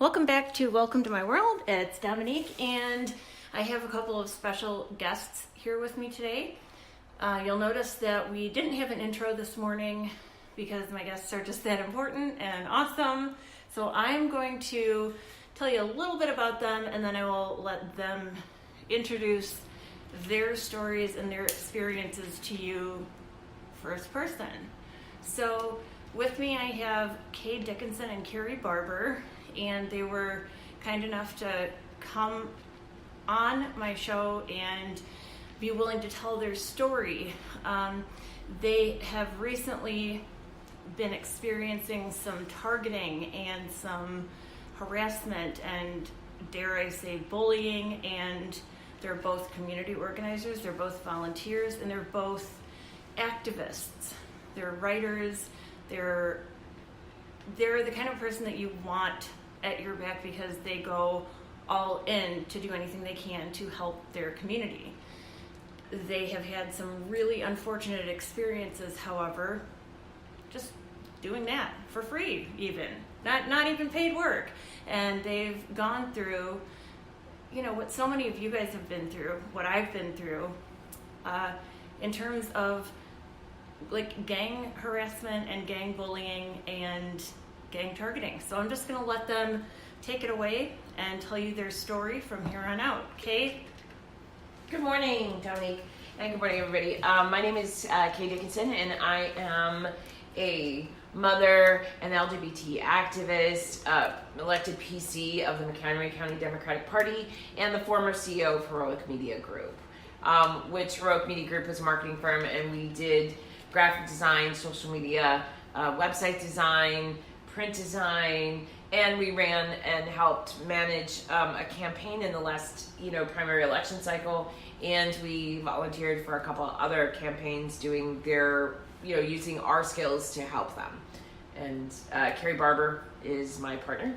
Welcome back to Welcome to My World. It's Dominique, and I have a couple of special guests here with me today. You'll notice that we didn't have an intro this morning because my guests are just that important and awesome. So I'm going to tell you a little bit about them, and then I will let them introduce their stories and their experiences to you first person. So with me I have Kae Dickinson and Kerri Barber, and they were kind enough to come on my show and be willing to tell their story. They have recently been experiencing some targeting and some harassment and, dare I say, bullying, and they're both community organizers, they're both volunteers, and they're both activists. They're writers, they're the kind of person that you want at your back because they go all in to do anything they can to help their community. They have had some really unfortunate experiences, however, just doing that for free, even not even paid work. And they've gone through, what so many of you guys have been through, what I've been through, in terms of like gang harassment and gang bullying and gang targeting. So I'm just going to let them take it away and tell you their story from here on out. Kae? Good morning, Dominique, and good morning, everybody. My name is Kae Dickinson, and I am a mother, an LGBT activist, elected PC of the McHenry County Democratic Party, and the former CEO of Heroic Media Group, which Heroic Media Group is a marketing firm, and we did graphic design, social media, website design, print design, and we ran and helped manage a campaign in the last, primary election cycle, and we volunteered for a couple other campaigns doing their, using our skills to help them. And Kerri Barber is my partner.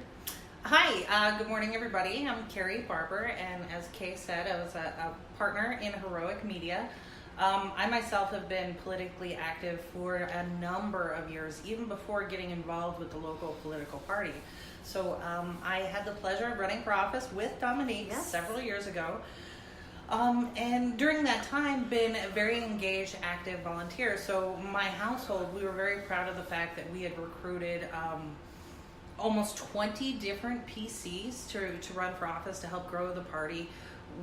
Hi, good morning, everybody. I'm Kerri Barber, and as Kae said, I was a partner in Heroic Media. I myself have been politically active for a number of years, even before getting involved with the local political party. So I had the pleasure of running for office with Dominique several years ago. And during that time, been a very engaged, active volunteer. So my household, we were very proud of the fact that we had recruited almost 20 different PCs to run for office to help grow the party.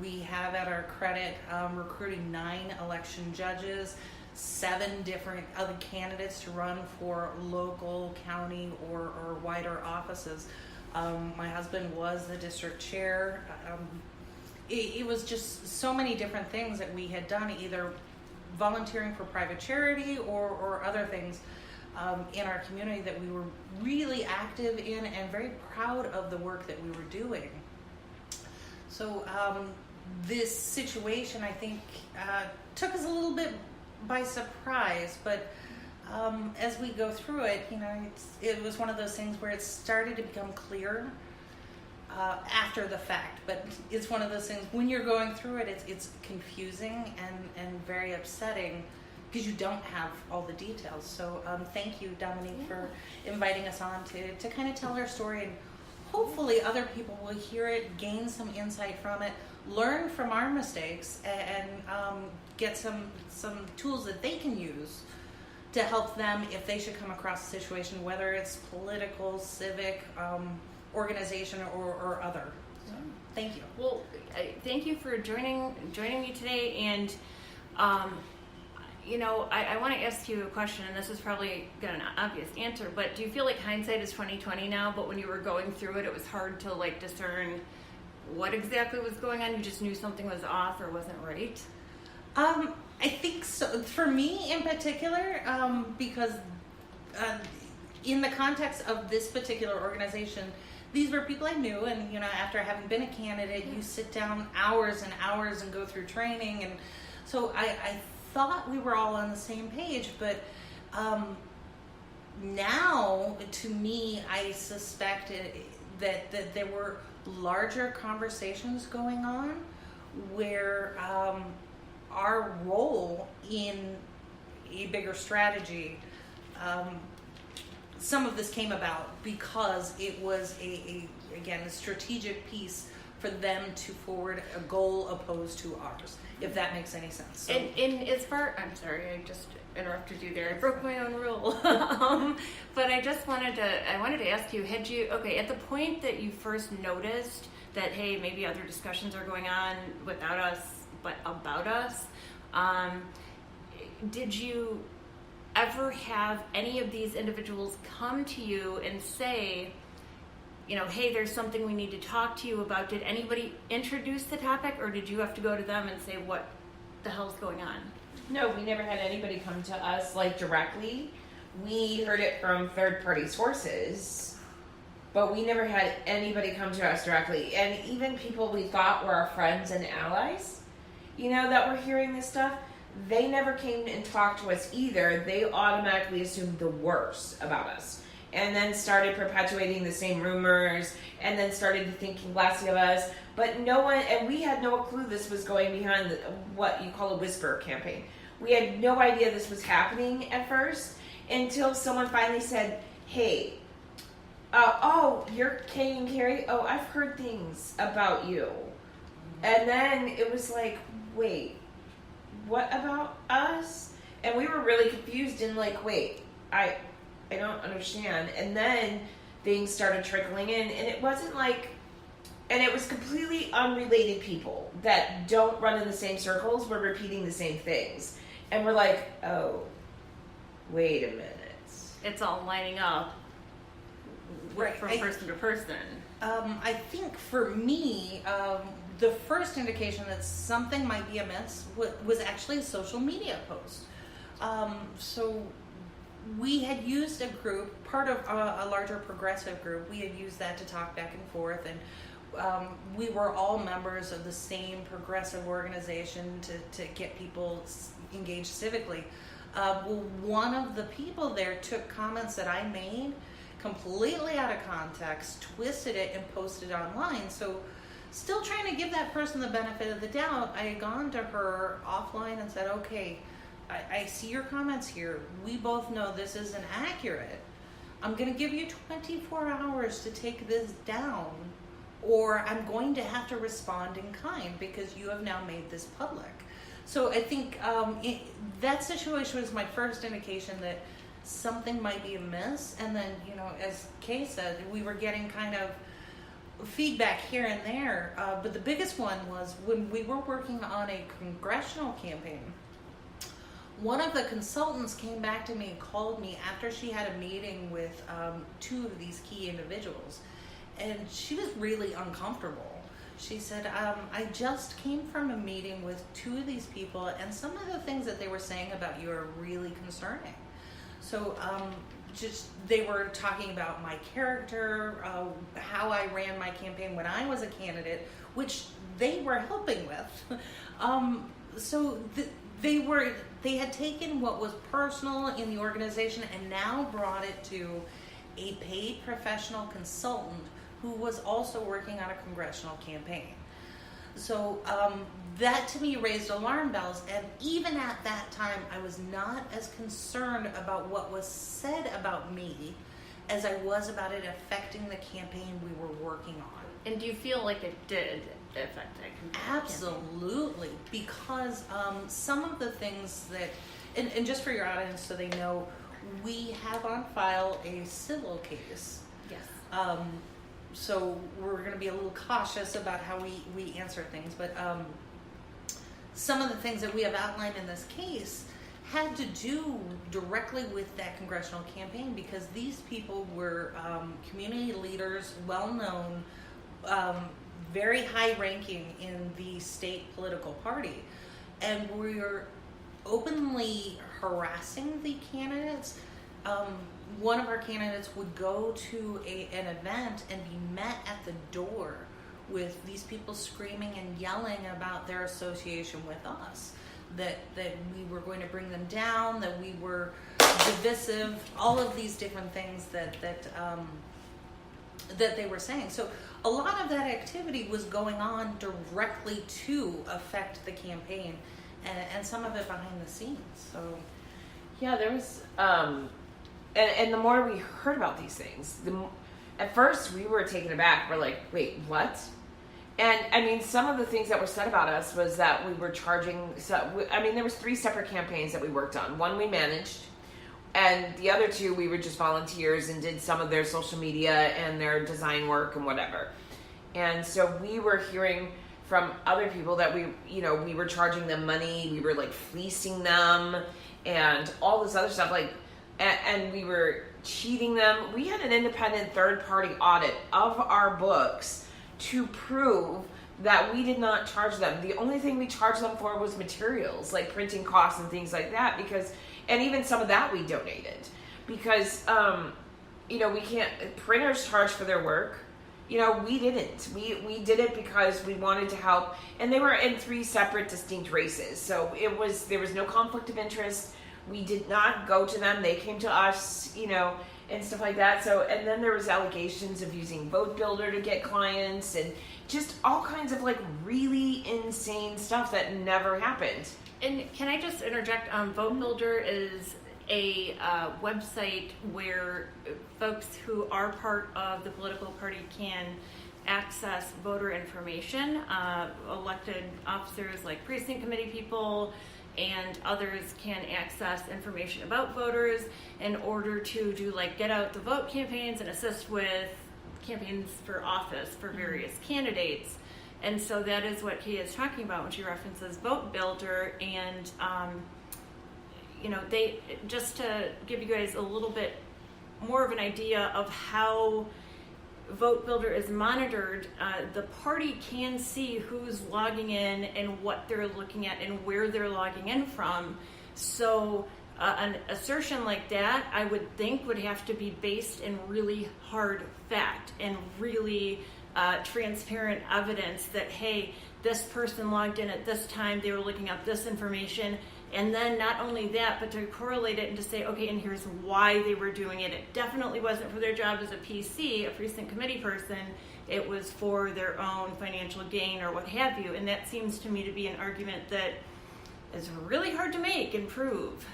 We have at our credit recruiting 9 election judges, 7 different other candidates to run for local, county, or wider offices. My husband was the district chair. It was just so many different things that we had done, either volunteering for private charity or other things in our community that we were really active in and very proud of the work that we were doing. So this situation, I think, took us a little bit by surprise, but as we go through it, it was one of those things where it started to become clear after the fact. But it's one of those things, when you're going through it, it's confusing and very upsetting because you don't have all the details. So thank you, Dominique, for inviting us on to kind of tell our story, and hopefully other people will hear it, gain some insight from it, learn from our mistakes, and get some tools that they can use to help them if they should come across a situation, whether it's political, civic, organization, or other. So, thank you. Well, thank you for joining me today, and I want to ask you a question, and this is probably got an obvious answer, but do you feel like hindsight is 20/20 now, but when you were going through it, it was hard to discern what exactly was going on? You just knew something was off or wasn't right? I think so. For me in particular, because in the context of this particular organization, these were people I knew, and after having been a candidate, you sit down hours and hours and go through training, and so I thought we were all on the same page, but now, to me, I suspect that there were larger conversations going on where our role in a bigger strategy some of this came about because it was again, a strategic piece for them to forward a goal opposed to ours, if that makes any sense. So, And as far, I'm sorry, I just interrupted you there. I broke my own rule. But I just wanted to ask you, okay, at the point that you first noticed that, hey, maybe other discussions are going on without us, but about us, did you ever have any of these individuals come to you and say, hey, there's something we need to talk to you about? Did anybody introduce the topic, or did you have to go to them and say, what the hell's going on? No, we never had anybody come to us directly. We heard it from third-party sources, but we never had anybody come to us directly. And even people we thought were our friends and allies, that were hearing this stuff, they never came and talked to us either. They automatically assumed the worst about us, and then started perpetuating the same rumors, and then started thinking less of us. But no one, and we had no clue this was going behind what you call a whisper campaign. We had no idea this was happening at first until someone finally said, hey, you're Kae and Kerri? Oh, I've heard things about you. And then it was like, wait, what about us? And we were really confused and wait, I don't understand. And then things started trickling in, and it wasn't and it was completely unrelated people that don't run in the same circles were repeating the same things. And we're like, oh, wait a minute. It's all lining up from person to person. I think for me, the first indication that something might be amiss was actually a social media post. So we had used a group, part of a larger progressive group. We had used that to talk back and forth, and we were all members of the same progressive organization to get people engaged civically. One of the people there took comments that I made completely out of context, twisted it, and posted it online. So still trying to give that person the benefit of the doubt, I had gone to her offline and said, okay, I see your comments here. We both know this isn't accurate. I'm going to give you 24 hours to take this down, or I'm going to have to respond in kind because you have now made this public. So I think that situation was my first indication that something might be amiss. And then, as Kae said, we were getting kind of feedback here and there. But the biggest one was when we were working on a congressional campaign. One of the consultants came back to me and called me after she had a meeting with two of these key individuals. And she was really uncomfortable. She said, I just came from a meeting with two of these people, and some of the things that they were saying about you are really concerning. So they were talking about my character, how I ran my campaign when I was a candidate, which they were helping with. They had taken what was personal in the organization and now brought it to a paid professional consultant who was also working on a congressional campaign. So that to me raised alarm bells, and even at that time I was not as concerned about what was said about me as I was about it affecting the campaign we were working on. And do you feel like it did affect that campaign? Absolutely, because some of the things that, and just for your audience so they know, we have on file a civil case. Yes. So we're going to be a little cautious about how we answer things, but some of the things that we have outlined in this case had to do directly with that congressional campaign, because these people were community leaders, well-known, very high-ranking in the state political party, and we were openly harassing the candidates. One of our candidates would go to an event and be met at the door with these people screaming and yelling about their association with us, that we were going to bring them down, that we were divisive, all of these different things that they were saying. So a lot of that activity was going on directly to affect the campaign, and some of it behind the scenes. So yeah, there was and the more we heard about these things, at first we were taken aback. We're like, wait, what? And I mean, some of the things that were said about us was that we were charging. There was 3 separate campaigns that we worked on. One we managed, and the other 2 we were just volunteers and did some of their social media and their design work and whatever. And so we were hearing from other people that we were charging them money, we were like fleecing them, and all this other stuff, and we were cheating them. We had an independent third-party audit of our books to prove that we did not charge them. The only thing we charged them for was materials, like printing costs and things like that, and even some of that we donated, because we can't, printers charge for their work. We didn't. We did it because we wanted to help, and they were in 3 separate distinct races. So there was no conflict of interest. We did not go to them. They came to us, and stuff like that. So, and then there was allegations of using Vote Builder to get clients, and just all kinds of really insane stuff that never happened. And can I just interject? Vote Builder is a website where folks who are part of the political party can access voter information. Elected officers like precinct committee people and others can access information about voters in order to do get out the vote campaigns and assist with campaigns for office for various candidates. And so that is what Kae is talking about when she references Vote Builder. And they, just to give you guys a little bit more of an idea of how Vote Builder is monitored, the party can see who's logging in and what they're looking at and where they're logging in from. So an assertion like that, I would think, would have to be based in really hard fact and really transparent evidence that, hey, this person logged in at this time, they were looking up this information. And then not only that, but to correlate it and to say, okay, and here's why they were doing it. It definitely wasn't for their job as a PC, a precinct committee person. It was for their own financial gain or what have you. And that seems to me to be an argument that is really hard to make and prove.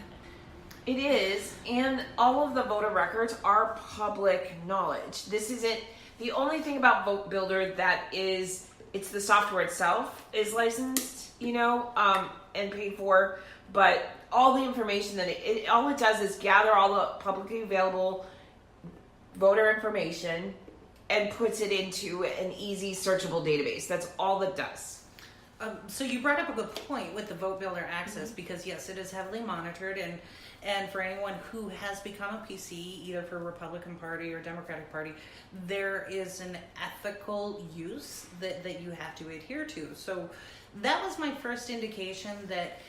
It is, and all of the voter records are public knowledge. This isn't the only thing about Vote Builder that is, it's the software itself is licensed, and paid for. But all the information that all it does is gather all the publicly available voter information and puts it into an easy searchable database. That's all it does. So you brought up a good point with the Vote Builder access, because yes, it is heavily monitored, and for anyone who has become a PC, either for Republican Party or Democratic Party, there is an ethical use that you have to adhere to. So that was my first indication that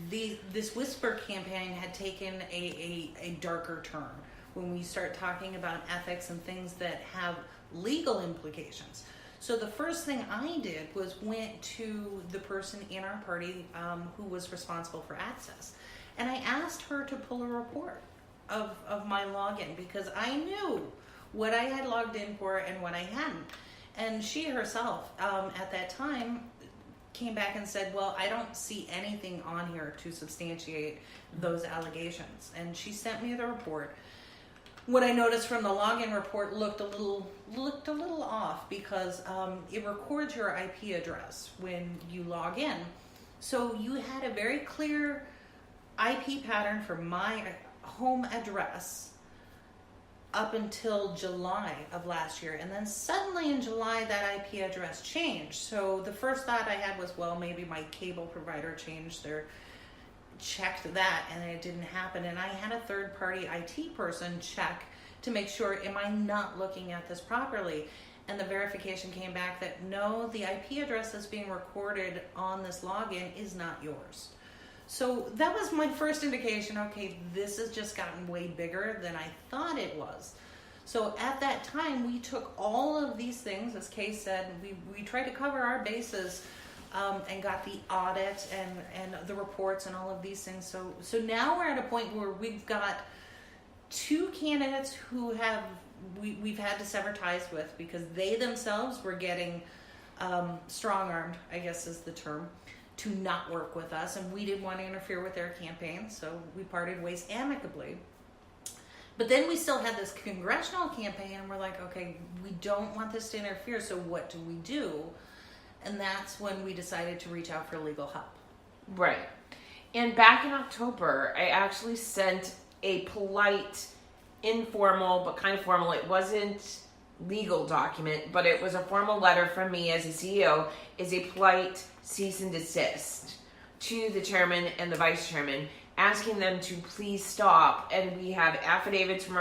this whisper campaign had taken a darker turn when we start talking about ethics and things that have legal implications. So the first thing I did was went to the person in our party who was responsible for access, and I asked her to pull a report of my login, because I knew what I had logged in for and what I hadn't. And she herself at that time came back and said, well, I don't see anything on here to substantiate those allegations. And she sent me the report. What I noticed from the login report looked a little off, because it records your IP address when you log in. So you had a very clear IP pattern for my home address up until July of last year, and then suddenly in July that IP address changed. So the first thought I had was, well, maybe my cable provider checked that, and it didn't happen. And I had a third-party IT person check to make sure, am I not looking at this properly? And the verification came back that no, the IP address that's being recorded on this login is not yours. So that was my first indication, okay, this has just gotten way bigger than I thought it was. So at that time, we took all of these things, as Kae said, we tried to cover our bases and got the audit and the reports and all of these things. So now we're at a point where we've got 2 candidates who we've had to sever ties with, because they themselves were getting strong-armed, I guess is the term, to not work with us, and we didn't want to interfere with their campaign, so we parted ways amicably. But then we still had this congressional campaign, and we're like, okay, we don't want this to interfere, so what do we do? And that's when we decided to reach out for legal help. Right. And back in October, I actually sent a polite, informal, but kind of formal, it wasn't legal document, but it was a formal letter from me as a CEO, is a polite cease and desist to the chairman and the vice chairman, asking them to please stop. And we have affidavits from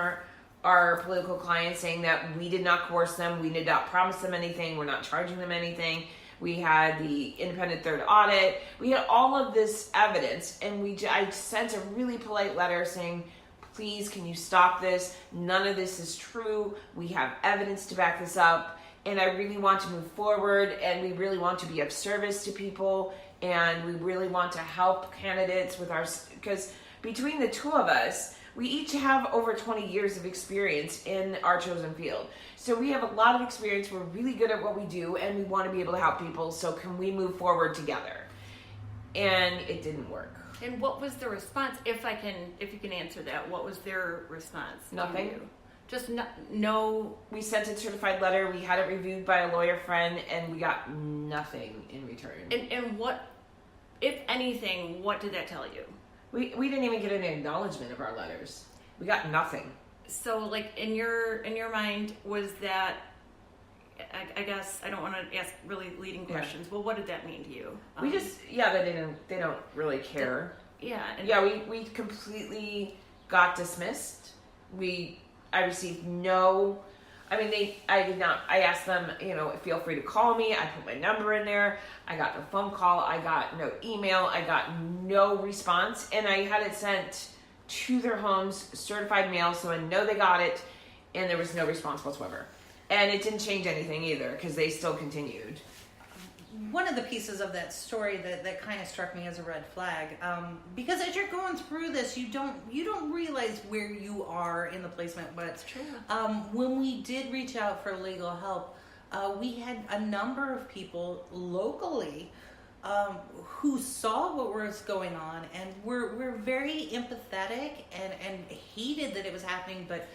our political clients saying that we did not coerce them, we did not promise them anything, we're not charging them anything. We had the independent third audit. We had all of this evidence, and I sent a really polite letter saying, please, can you stop this? None of this is true. We have evidence to back this up, and I really want to move forward, and we really want to be of service to people, and we really want to help candidates with because between the two of us, we each have over 20 years of experience in our chosen field. So we have a lot of experience. We're really good at what we do, and we want to be able to help people. So can we move forward together? And it didn't work. And what was the response? If you can answer that, what was their response? Nothing. To you? Just no. We sent a certified letter. We had it reviewed by a lawyer friend, and we got nothing in return. And what, if anything, what did that tell you? We didn't even get an acknowledgement of our letters. We got nothing. So, like, in your mind, was that? I guess I don't want to ask really leading questions. Well, what did that mean to you? We just they don't really care. We completely got dismissed. I received no. I did not. I asked them, feel free to call me. I put my number in there. I got no phone call. I got no email. I got no response. And I had it sent to their homes, certified mail, so I know they got it. And there was no response whatsoever. And it didn't change anything either, because they still continued. One of the pieces of that story that kind of struck me as a red flag, because as you're going through this, you don't realize where you are in the placement. But it's true. When we did reach out for legal help, we had a number of people locally who saw what was going on, and were very empathetic and hated that it was happening, but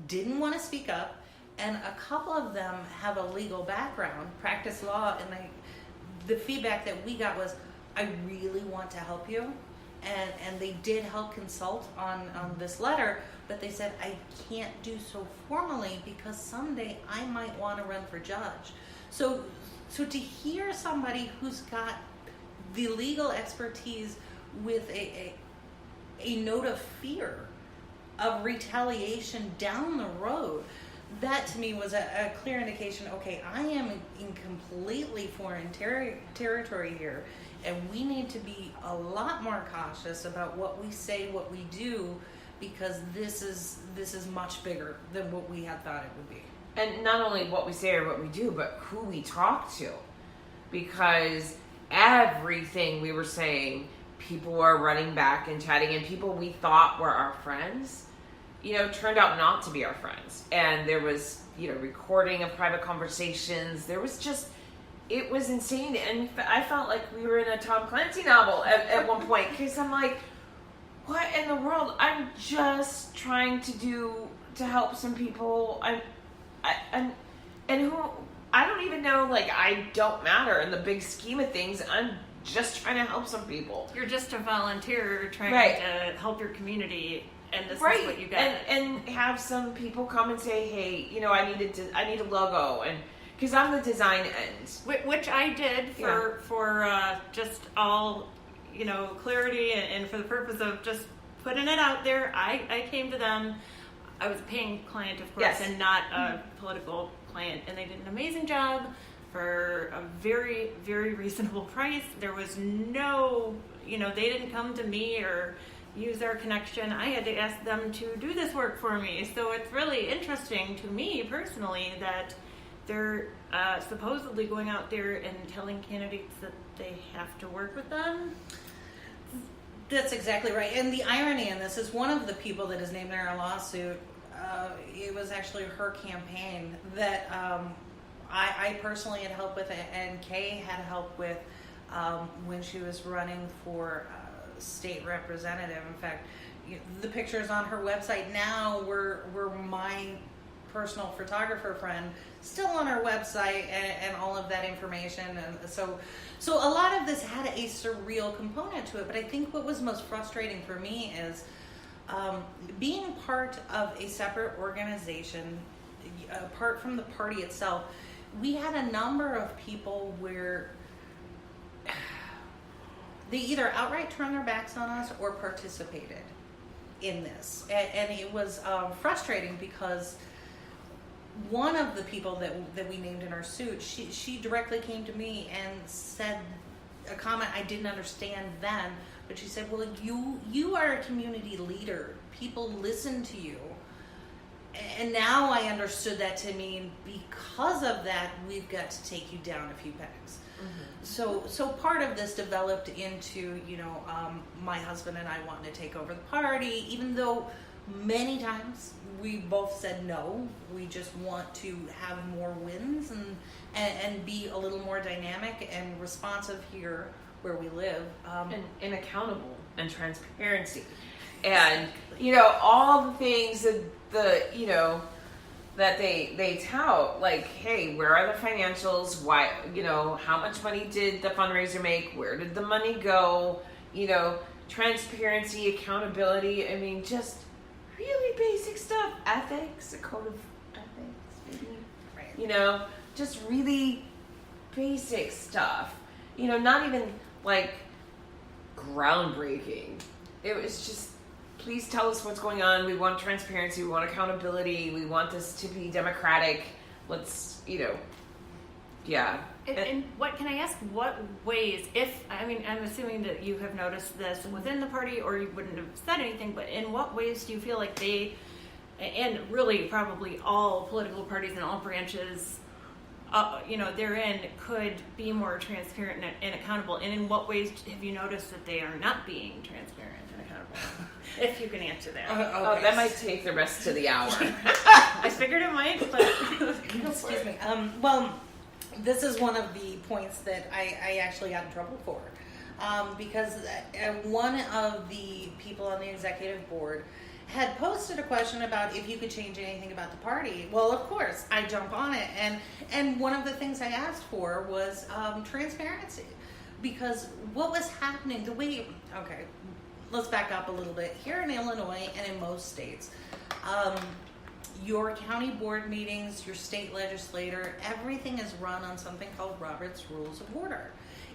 didn't want to speak up. And a couple of them have a legal background, practice law, and the feedback that we got was, I really want to help you. And they did help consult on this letter, but they said, I can't do so formally because someday I might want to run for judge. So to hear somebody who's got the legal expertise with a note of fear of retaliation down the road, that to me was a clear indication, okay, I am in completely foreign territory here, and we need to be a lot more cautious about what we say, what we do, because this is much bigger than what we had thought it would be. And not only what we say or what we do, but who we talk to. Because everything we were saying, people were running back and chatting, and people we thought were our friends, turned out not to be our friends. And there was, recording of private conversations. There was it was insane. And I felt like we were in a Tom Clancy novel at one point, because I'm like, what in the world? I'm just trying to help some people. And who, I don't even know, I don't matter in the big scheme of things. I'm just trying to help some people. You're just a volunteer trying to help your community. And this is what you got. And have some people come and say, hey, I need a logo, and because I'm the design end, which I did for just all clarity and for the purpose of just putting it out there. I came to them. I was a paying client, of course, and not a political client, and they did an amazing job for a very, very reasonable price. There was no, they didn't come to me or use our connection. I had to ask them to do this work for me. So it's really interesting to me personally that they're supposedly going out there and telling candidates that they have to work with them. That's exactly right. And the irony in this is one of the people that is named in our lawsuit, it was actually her campaign that I personally had helped with, and Kay had help with when she was running for state representative. In fact, the pictures on her website now were my personal photographer friend still on her website, and all of that information. And so a lot of this had a surreal component to it. But I think what was most frustrating for me is being part of a separate organization, apart from the party itself. We had a number of people where they either outright turned their backs on us or participated in this. And it was frustrating because one of the people that we named in our suit, she directly came to me and said a comment I didn't understand then, but she said, well, you are a community leader. People listen to you. And now I understood that to mean because of that, we've got to take you down a few pegs. Mm-hmm. So part of this developed into, my husband and I wanting to take over the party, even though many times we both said no. We just want to have more wins and be a little more dynamic and responsive here where we live. And accountable and transparency. And, all the things that they tout, like, hey, where are the financials? Why, how much money did the fundraiser make? Where did the money go? Transparency, accountability. I mean, just really basic stuff. Ethics, a code of ethics, maybe. Right. Just really basic stuff. Not even like groundbreaking. It was just, please tell us what's going on. We want transparency. We want accountability. We want this to be democratic. Let's, yeah. And what can I ask? What ways, I'm assuming that you have noticed this within the party, or you wouldn't have said anything, but in what ways do you feel like they, and really probably all political parties and all branches, therein could be more transparent and accountable? And in what ways have you noticed that they are not being transparent and accountable? If you can answer that. Okay. Oh, that might take the rest of the hour. I figured it might, but excuse me. Well, this is one of the points that I actually got in trouble for, because one of the people on the executive board had posted a question about if you could change anything about the party. Well, of course, I jump on it, and one of the things I asked for was transparency, because what was happening, okay, let's back up a little bit. Here in Illinois and in most states, your county board meetings, your state legislator, everything is run on something called Robert's Rules of Order.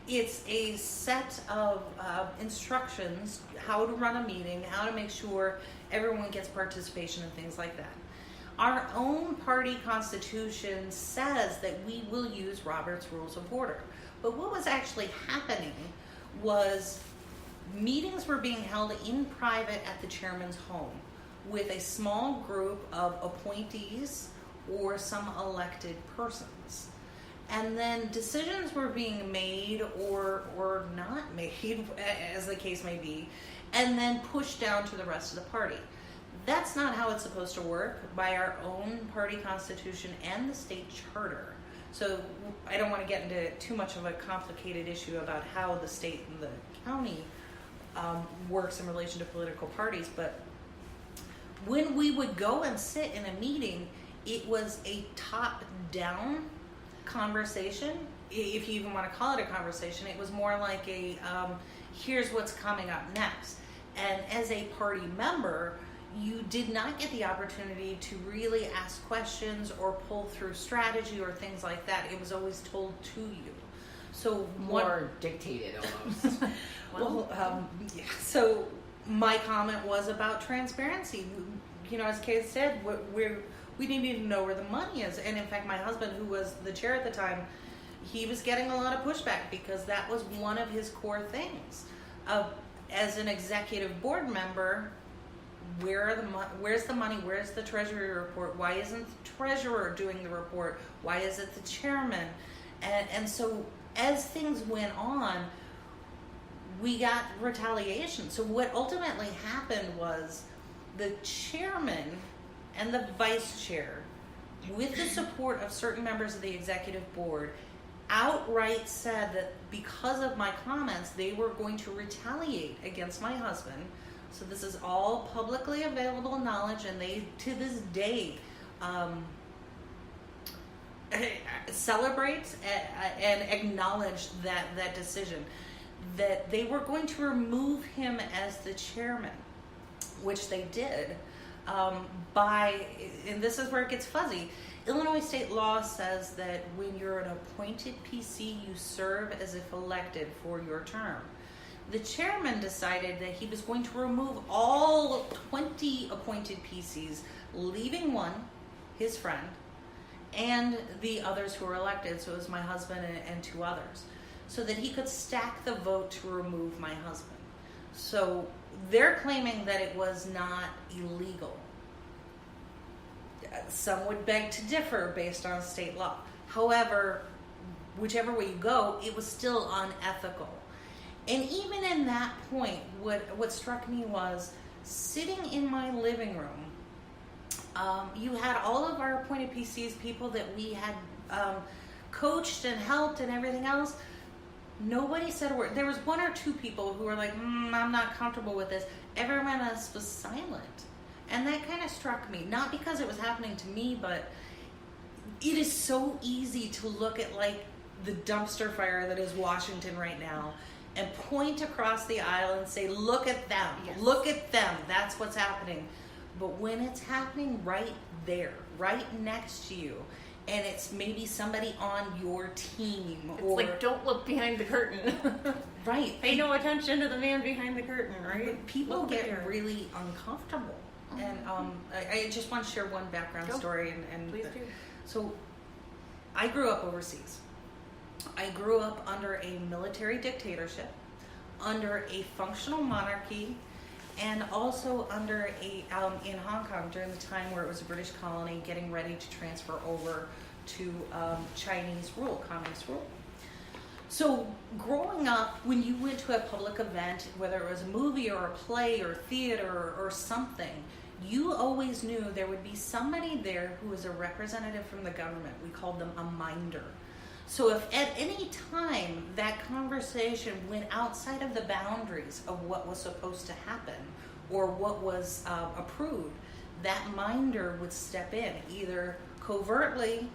It's a set of instructions, how to run a meeting, how to make sure everyone gets participation and things like that. Our own party constitution says that we will use Robert's Rules of Order. But what was actually happening was meetings were being held in private at the chairman's home with a small group of appointees or some elected persons. And then decisions were being made or not made, as the case may be, and then pushed down to the rest of the party. That's not how it's supposed to work by our own party constitution and the state charter. So I don't want to get into too much of a complicated issue about how the state and the county works in relation to political parties, but when we would go and sit in a meeting, it was a top-down conversation. If you even want to call it a conversation, it was more like a here's what's coming up next. And as a party member, you did not get the opportunity to really ask questions or pull through strategy or things like that. It was always told to you. So more dictated almost. Yeah. So my comment was about transparency. As Kay said, we didn't even know where the money is. And in fact, my husband, who was the chair at the time, he was getting a lot of pushback because that was one of his core things. As an executive board member, where's the money? Where's the treasury report? Why isn't the treasurer doing the report? Why is it the chairman? And so as things went on, we got retaliation. So what ultimately happened was the chairman and the vice chair, with the support of certain members of the executive board, outright said that because of my comments, they were going to retaliate against my husband So this is all publicly available knowledge, and they, to this day, celebrate and acknowledge that decision, that they were going to remove him as the chairman, which they did and this is where it gets fuzzy. Illinois state law says that when you're an appointed PC, you serve as if elected for your term. The chairman decided that he was going to remove all 20 appointed PCs, leaving one, his friend, and the others who were elected. So it was my husband and 2 others, so that he could stack the vote to remove my husband. So they're claiming that it was not illegal. Some would beg to differ based on state law. However, whichever way you go, it was still unethical. And even in that point, what struck me was, sitting in my living room, you had all of our appointed PCs, people that we had coached and helped and everything else. Nobody said a word. There was 1 or 2 people who were like, I'm not comfortable with this. Everyone else was silent. And that kind of struck me. Not because it was happening to me, but it is so easy to look at like the dumpster fire that is Washington right now and point across the aisle and say, look at them, yes. Look at them, that's what's happening. But when it's happening right there, right next to you, and it's maybe somebody on your team, it's like, don't look behind the curtain. Right. Pay no attention to the man behind the curtain, right? People get really uncomfortable. And I just want to share one background story. And please do. So I grew up overseas. I grew up under a military dictatorship, under a functional monarchy, and also under in Hong Kong during the time where it was a British colony getting ready to transfer over to Chinese rule, communist rule. So growing up, when you went to a public event, whether it was a movie or a play or theater or something, you always knew there would be somebody there who was a representative from the government. We called them a minder. So if at any time that conversation went outside of the boundaries of what was supposed to happen or what was approved, that minder would step in, either covertly,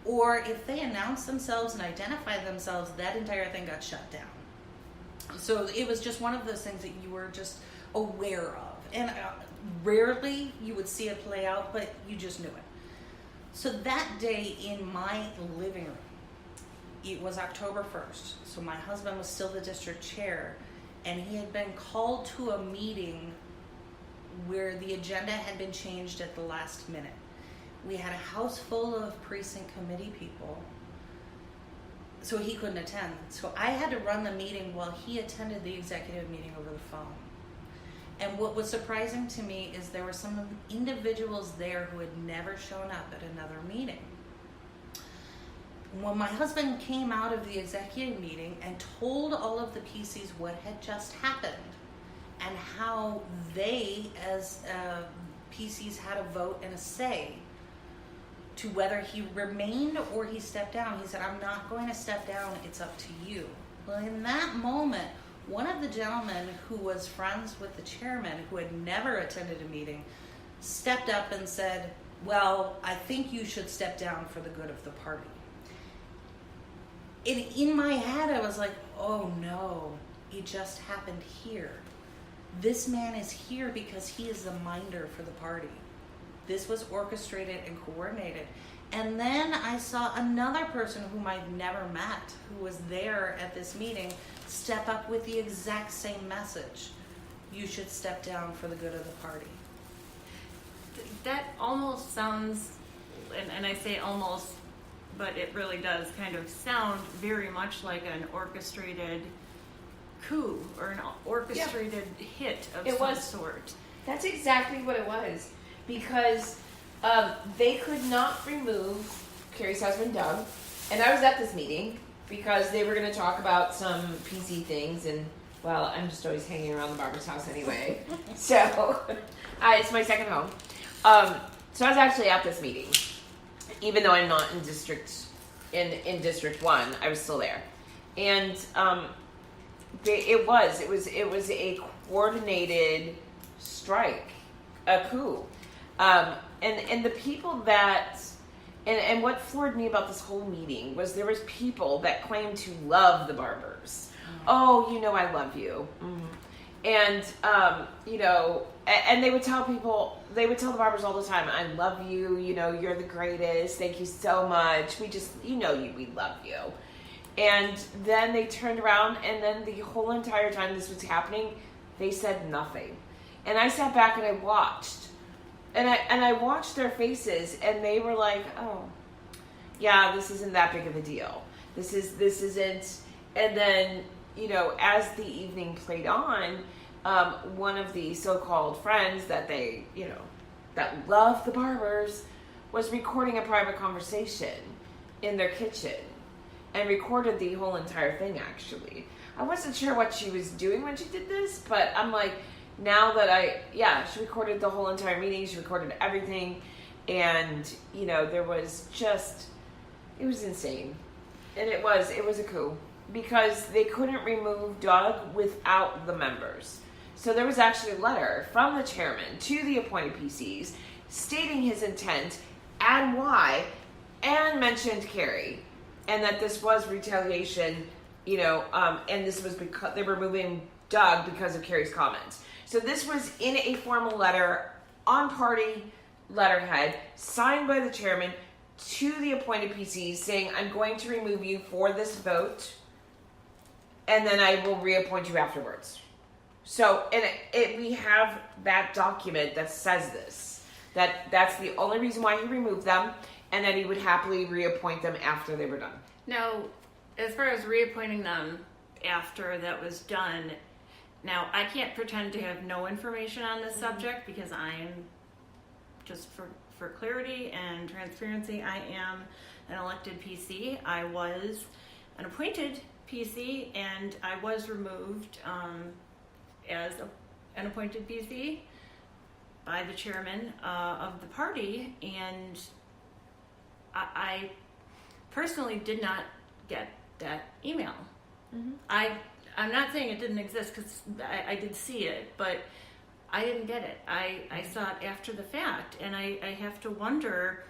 or if they announced themselves and identified themselves, that entire thing got shut down. So it was just one of those things that you were just aware of. And rarely you would see it play out, but you just knew it. So that day in my living room, it was October 1st. So my husband was still the district chair, and he had been called to a meeting where the agenda had been changed at the last minute. We had a house full of precinct committee people, so he couldn't attend. So I had to run the meeting while he attended the executive meeting over the phone. And what was surprising to me is there were some individuals there who had never shown up at another meeting. When my husband came out of the executive meeting and told all of the PCs what had just happened and how they, as PCs, had a vote and a say to whether he remained or he stepped down, he said, I'm not going to step down, it's up to you. Well, in that moment, one of the gentlemen who was friends with the chairman, who had never attended a meeting, stepped up and said, well, I think you should step down for the good of the party. And in my head, I was like, oh no, it just happened here. This man is here because he is the minder for the party. This was orchestrated and coordinated. And then I saw another person whom I'd never met, who was there at this meeting, step up with the exact same message. You should step down for the good of the party. That almost sounds, and I say almost, but it really does kind of sound very much like an orchestrated coup or an orchestrated hit of some sort. That's exactly what it was. Because they could not remove Kerri's husband, Doug. And I was at this meeting because they were going to talk about some PC things. And, well, I'm just always hanging around the Barber's house anyway. So, it's my second home. So I was actually at this meeting. Even though I'm not in District 1, I was still there. And it was a coordinated strike, a coup. And the people that, and what floored me about this whole meeting was there was people that claimed to love the Barbers. Oh, I love you. And, and they would tell the Barbers all the time, I love you, you're the greatest, thank you so much, we love you. And then they turned around, and then the whole entire time this was happening, they said nothing. And I sat back and I watched. And I watched their faces, and they were like, oh, yeah, this isn't that big of a deal. This isn't. And then, as the evening played on, one of the so-called friends that they, that love the Barbers was recording a private conversation in their kitchen and recorded the whole entire thing, actually. I wasn't sure what she was doing when she did this, but I'm like, now that she recorded the whole entire meeting, she recorded everything, and, there was just, it was insane. And it was a coup, because they couldn't remove Doug without the members. So there was actually a letter from the chairman to the appointed PCs stating his intent and why, and mentioned Kerri, and that this was retaliation, and this was because they were removing Doug because of Kerri's comments. So this was in a formal letter on party letterhead, signed by the chairman to the appointed PCs, saying, I'm going to remove you for this vote, and then I will reappoint you afterwards. So, and we have that document that says this, that's the only reason why he removed them, and that he would happily reappoint them after they were done. Now, as far as reappointing them after that was done, now I can't pretend to have no information on this subject, because I'm, just for clarity and transparency, I am an elected PC. I was an appointed PC, and I was removed as an appointed PC by the chairman of the party, and I personally did not get that email. Mm-hmm. I'm not saying it didn't exist, because I did see it, but I didn't get it. I saw it after the fact, and I have to wonder,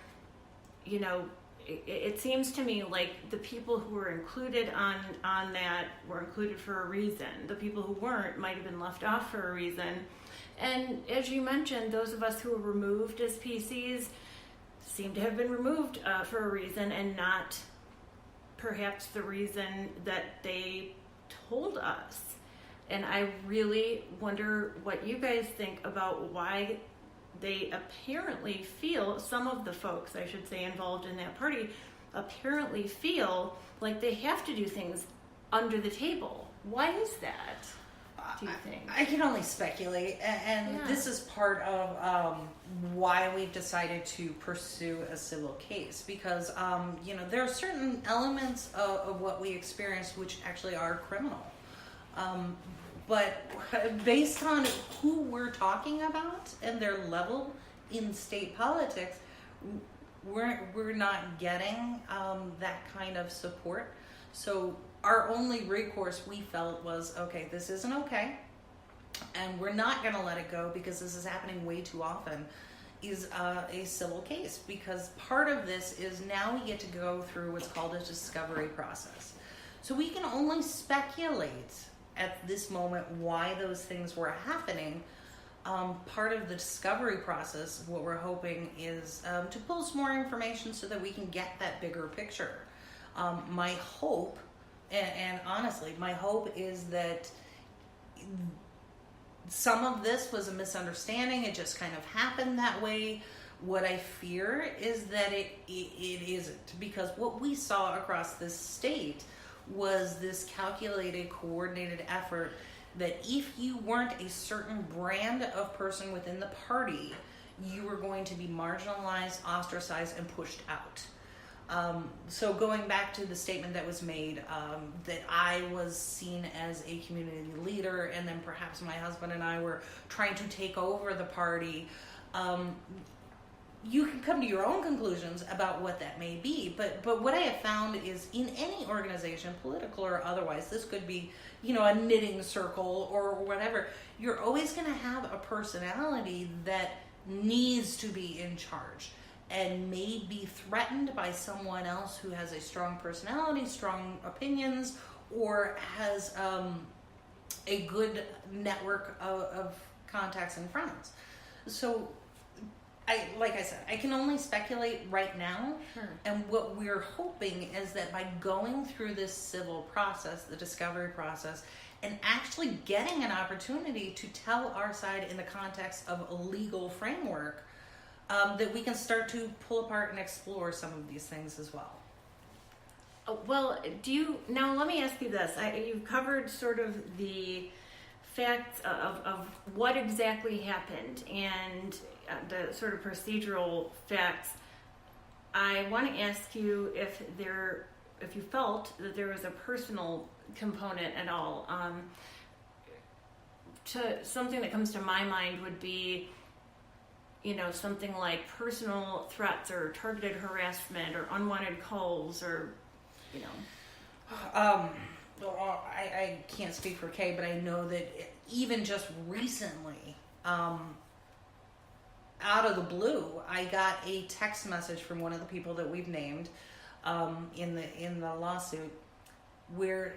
it seems to me like the people who were included on that were included for a reason. The people who weren't might have been left off for a reason. And as you mentioned, those of us who were removed as PCs seem to have been removed for a reason, and not perhaps the reason that they told us. And I really wonder what you guys think about why they apparently feel, some of the folks, I should say, involved in that party apparently feel like they have to do things under the table. Why is that, do you think? I can only speculate, and this is part of why we've decided to pursue a civil case, because there are certain elements of what we experience which actually are criminal. But based on who we're talking about and their level in state politics, we're not getting that kind of support. So our only recourse, we felt, was, okay, this isn't okay, and we're not going to let it go, because this is happening way too often, is a civil case. Because part of this is now we get to go through what's called a discovery process. So we can only speculate at this moment why those things were happening. Part of the discovery process, what we're hoping is to pull some more information so that we can get that bigger picture. My hope, and honestly, my hope is that some of this was a misunderstanding. It just kind of happened that way. What I fear is that it isn't, because what we saw across this state was this calculated, coordinated effort that if you weren't a certain brand of person within the party, you were going to be marginalized, ostracized, and pushed out. So going back to the statement that was made, that I was seen as a community leader, and then perhaps my husband and I were trying to take over the party. you can come to your own conclusions about what that may be. But what I have found is in any organization, political or otherwise, this could be, a knitting circle or whatever, you're always going to have a personality that needs to be in charge and may be threatened by someone else who has a strong personality, strong opinions, or has a good network of contacts and friends. So, like I said, I can only speculate right now. Sure. And what we're hoping is that by going through this civil process, the discovery process, and actually getting an opportunity to tell our side in the context of a legal framework, that we can start to pull apart and explore some of these things as well. Well, now let me ask you this. You've covered sort of the facts of what exactly happened and the sort of procedural facts. I want to ask you if you felt that there was a personal component at all. To something that comes to my mind would be, something like personal threats or targeted harassment or unwanted calls or, Well, I can't speak for Kay, but I know that even just recently, out of the blue, I got a text message from one of the people that we've named in the lawsuit, where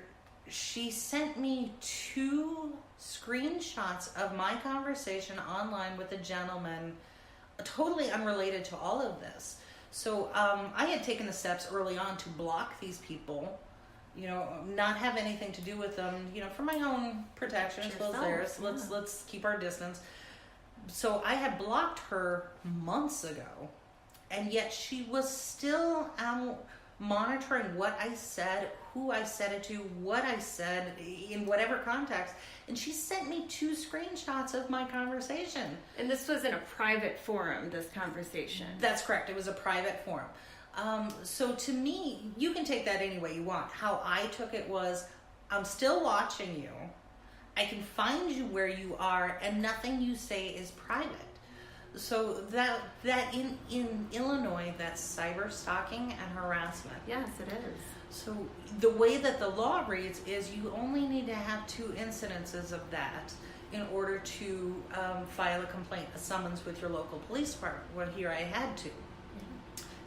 she sent me 2 screenshots of my conversation online with a gentleman, totally unrelated to all of this. So I had taken the steps early on to block these people, not have anything to do with them, for my own protection as well as theirs. Yeah. Let's keep our distance. So I had blocked her months ago, and yet she was still out monitoring what I said, who I said it to, what I said in whatever context. And she sent me 2 screenshots of my conversation. And this was in a private forum, this conversation. That's correct. It was a private forum. So to me, you can take that any way you want. How I took it was, I'm still watching you. I can find you where you are, and nothing you say is private. So that in Illinois, that's cyber stalking and harassment. Yes, it is. So the way that the law reads is you only need to have 2 incidences of that in order to file a complaint, a summons with your local police department. Well, here I had to.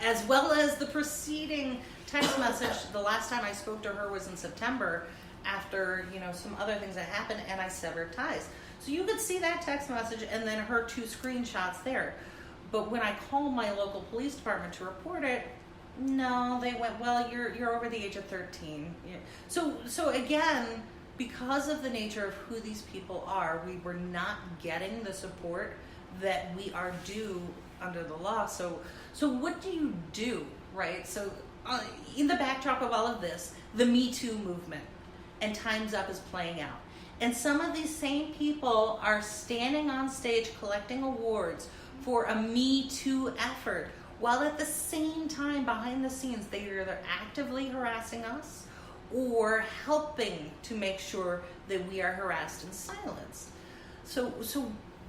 As well as the preceding text message. The last time I spoke to her was in September, after some other things that happened, and I severed ties. So you could see that text message and then her 2 screenshots there. But when I called my local police department to report it, no, they went, well, you're over the age of 13. Yeah. So again, because of the nature of who these people are, we were not getting the support that we are due under the law. So what do you do, right? So in the backdrop of all of this, the Me Too movement and Time's Up is playing out. And some of these same people are standing on stage collecting awards for a Me Too effort, while at the same time, behind the scenes, they are either actively harassing us or helping to make sure that we are harassed and silenced. So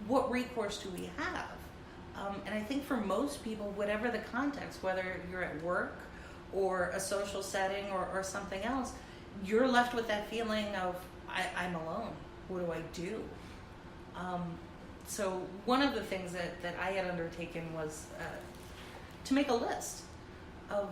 what recourse do we have? And I think for most people, whatever the context, whether you're at work or a social setting or something else, you're left with that feeling of, I'm alone. What do I do? So one of the things that I had undertaken was to make a list of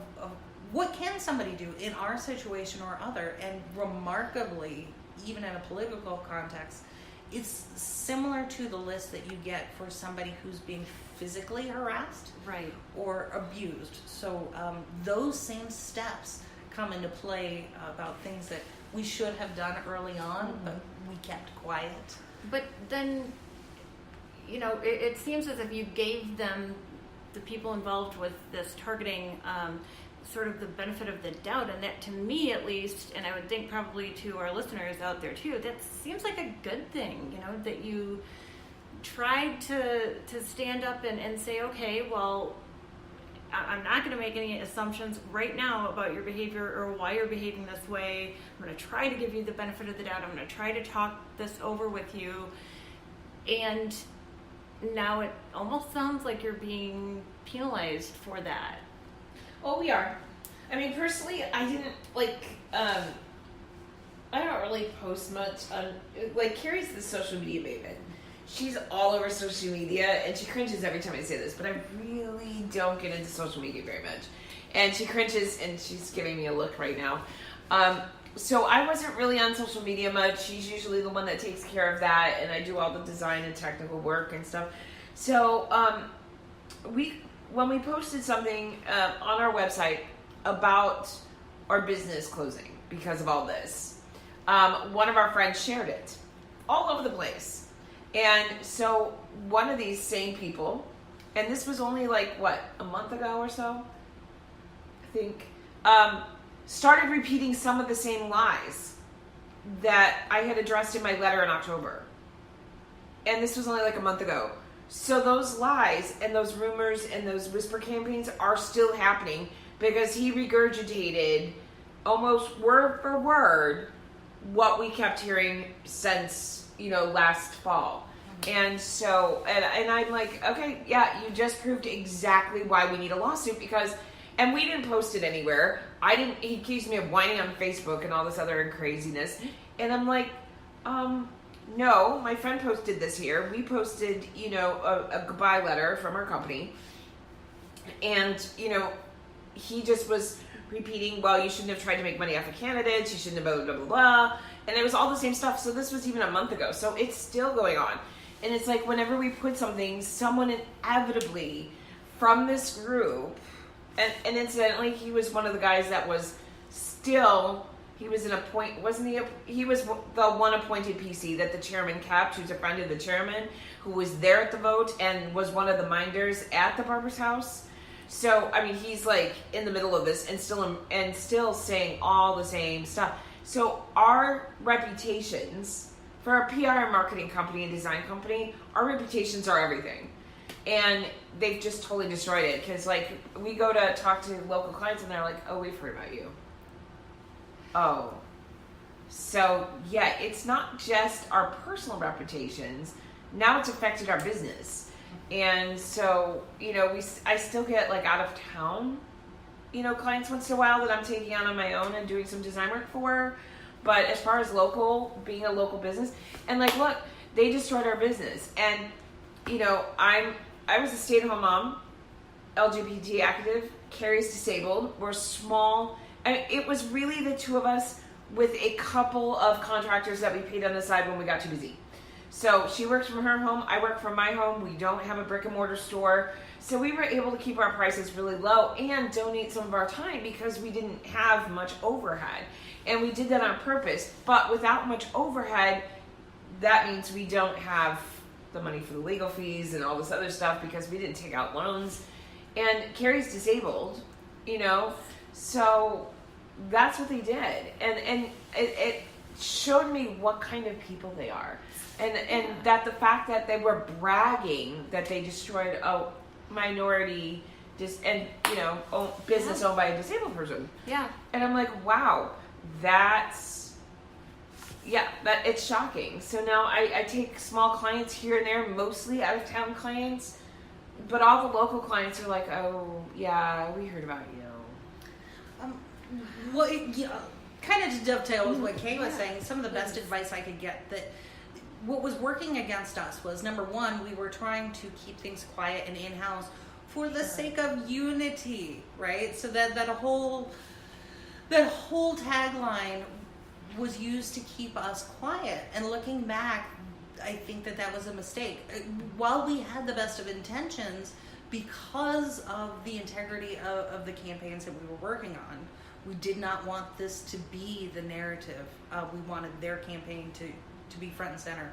what can somebody do in our situation or other. And remarkably, even in a political context, it's similar to the list that you get for somebody who's being physically harassed, right, or abused. So those same steps come into play about things that we should have done early on, but we kept quiet. But then, it seems as if you gave them, the people involved with this targeting, sort of the benefit of the doubt, and that, to me at least, and I would think probably to our listeners out there too, that seems like a good thing, that you tried to stand up and say, okay, well, I'm not going to make any assumptions right now about your behavior or why you're behaving this way. I'm going to try to give you the benefit of the doubt. I'm going to try to talk this over with you. And now it almost sounds like you're being penalized for that. Well, we are. I mean, personally, I didn't I don't really post much on, Kerri's the social media maven. She's all over social media, and she cringes every time I say this, but I really don't get into social media very much. And she cringes, and she's giving me a look right now. So I wasn't really on social media much. She's usually the one that takes care of that, and I do all the design and technical work and stuff. So when we posted something on our website about our business closing because of all this, one of our friends shared it all over the place. And so one of these same people, and this was only a month ago or so, I think, started repeating some of the same lies that I had addressed in my letter in October. And this was only a month ago. So those lies and those rumors and those whisper campaigns are still happening because he regurgitated almost word for word what we kept hearing since, last fall. And so, and I'm like, okay, yeah, you just proved exactly why we need a lawsuit and we didn't post it anywhere. He accused me of whining on Facebook and all this other craziness. And I'm like, no, my friend posted this here. We posted, a goodbye letter from our company. And, he just was repeating, well, you shouldn't have tried to make money off of candidates. You shouldn't have blah, blah, blah, blah. And it was all the same stuff. So this was even a month ago. So it's still going on. And it's like whenever we put something, someone inevitably from this group, and incidentally, he was one of the guys that was still, he was wasn't he? He was the one appointed PC that the chairman kept, who's a friend of the chairman, who was there at the vote and was one of the minders at the Barber's house. So, I mean, he's in the middle of this and still saying all the same stuff. So our reputations, for a PR and marketing company and design company, our reputations are everything. And they've just totally destroyed it. Because, we go to talk to local clients and they're like, oh, we've heard about you. Oh. So, yeah, it's not just our personal reputations. Now it's affected our business. And so, I still get, out of town, clients once in a while that I'm taking on my own and doing some design work for. But as far as being a local business, and look, they destroyed our business. And, I was a stay-at-home mom, LGBT active, Kerri's disabled, we're small. It was really the two of us with a couple of contractors that we paid on the side when we got too busy. So she works from her home, I work from my home. We don't have a brick and mortar store. So we were able to keep our prices really low and donate some of our time because we didn't have much overhead. And we did that on purpose. But without much overhead, that means we don't have the money for the legal fees and all this other stuff because we didn't take out loans. And Kerri's disabled, so that's what they did. And it showed me what kind of people they are. And that the fact that they were bragging that they destroyed a minority business owned by a disabled person. Yeah. And I'm like, wow, it's shocking. So now I take small clients here and there, mostly out of town clients, but all the local clients are like, oh yeah, we heard about you. Kind of to dovetail with what Kay was saying, some of the best advice I could get that what was working against us was, number one, we were trying to keep things quiet and in-house for the sake of unity, right? So that whole tagline was used to keep us quiet. And looking back, I think that was a mistake. While we had the best of intentions, because of the integrity of the campaigns that we were working on, we did not want this to be the narrative. We wanted their campaign to be front and center.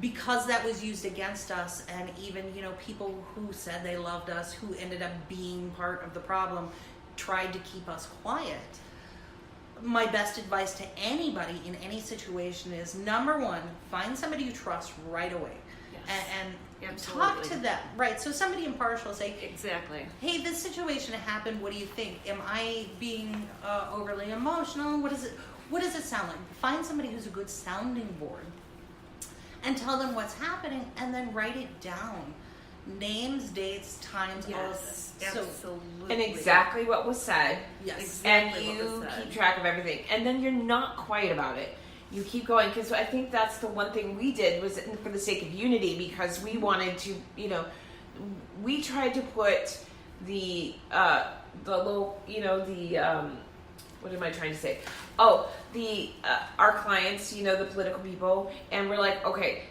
Because that was used against us, and even people who said they loved us, who ended up being part of the problem, tried to keep us quiet. My best advice to anybody in any situation is, number one, find somebody you trust right away. Yes. And talk to them, right? So somebody impartial, say, Exactly. hey, this situation happened, what do you think? Am I being overly emotional? What does it sound like? Find somebody who's a good sounding board. and tell them what's happening, and then write it down. Names, dates, times, all of this. Absolutely. And exactly what was said. Yes. Exactly And what you was said. keep track of everything. And then you're not quiet about it. You keep going, because I think that's the one thing we did was for the sake of unity, because we wanted to, we tried to put the low, what am I trying to say? Oh, our clients, the political people, and we're like, okay,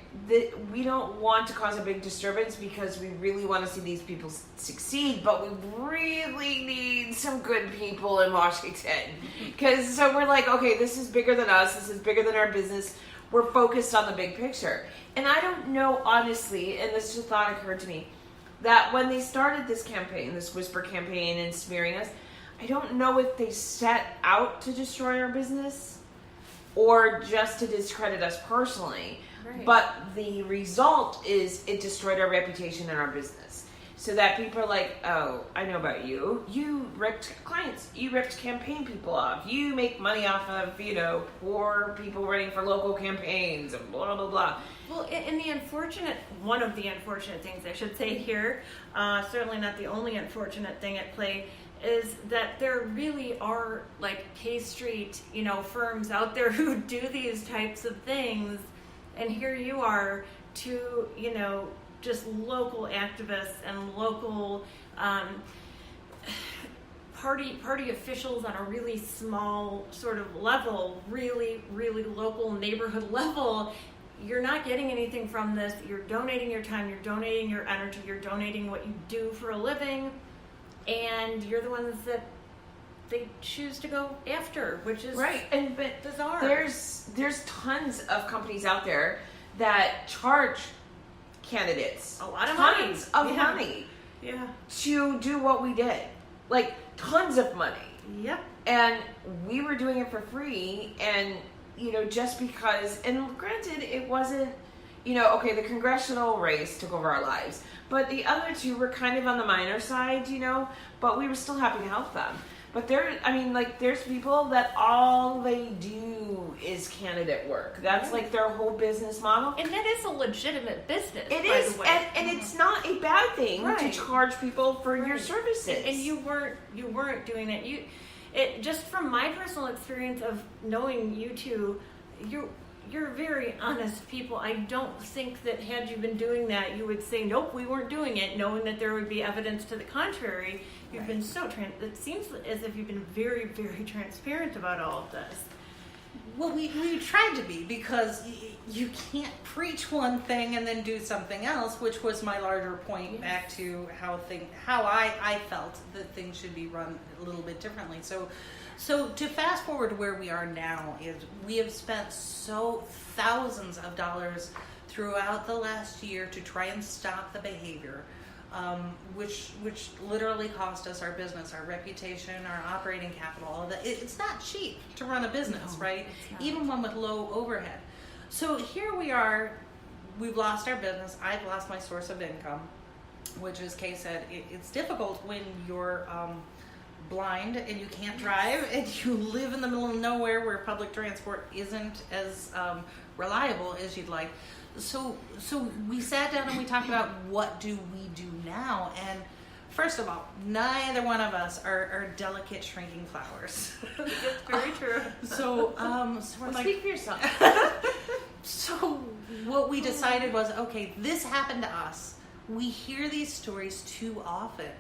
we don't want to cause a big disturbance because we really want to see these people succeed, but we really need some good people in Washington. So we're like, okay, this is bigger than us. This is bigger than our business. We're focused on the big picture. And I don't know, honestly, and this just thought occurred to me, that when they started this campaign, this whisper campaign and smearing us, I don't know if they set out to destroy our business or just to discredit us personally. Right. But the result is it destroyed our reputation and our business. So that people are like, oh, I know about you. You ripped clients. You ripped campaign people off. You make money off of, poor people running for local campaigns and blah, blah, blah. Well, and one of the unfortunate things I should say here, certainly not the only unfortunate thing at play, is that there really are like K Street, firms out there who do these types of things, and here you are, two, just local activists and local party officials on a really small sort of level, really, really local neighborhood level. You're not getting anything from this. You're donating your time, you're donating your energy, you're donating what you do for a living, and you're the ones that they choose to go after, which is right. But bizarre. There's tons of companies out there that charge candidates a lot of tons money. of money Yeah. to do what we did, like tons of money. Yep. And we were doing it for free, and just because, and granted, it wasn't, okay, the congressional race took over our lives, but the other two were kind of on the minor side, but we were still happy to help them. But there's people that all they do is candidate work. That's like their whole business model. And that is a legitimate business. It by is, the way. and it's not a bad thing Right. to charge people for your Right. services. And you weren't doing that. It just from my personal experience of knowing you two, you're very honest people. I don't think that had you been doing that, you would say, nope, we weren't doing it, knowing that there would be evidence to the contrary. You've been so it seems as if you've been very, very transparent about all of this. Well, we tried to be, because you can't preach one thing and then do something else, which was my larger point back to how I felt that things should be run a little bit differently. So to fast forward to where we are now, is we have spent thousands of dollars throughout the last year to try and stop the behavior, which literally cost us our business, our reputation, our operating capital, all of that. It's not cheap to run a business, right? Even one with low overhead. So here we are, we've lost our business. I've lost my source of income, which, as Kay said, it's difficult when you're blind and you can't drive and you live in the middle of nowhere where public transport isn't as reliable as you'd like. So we sat down and we talked about what do we do now. And first of all, neither one of us are delicate shrinking flowers. That's very true. So we're like, speak for yourself. So what we decided was, okay, this happened to us. We hear these stories too often.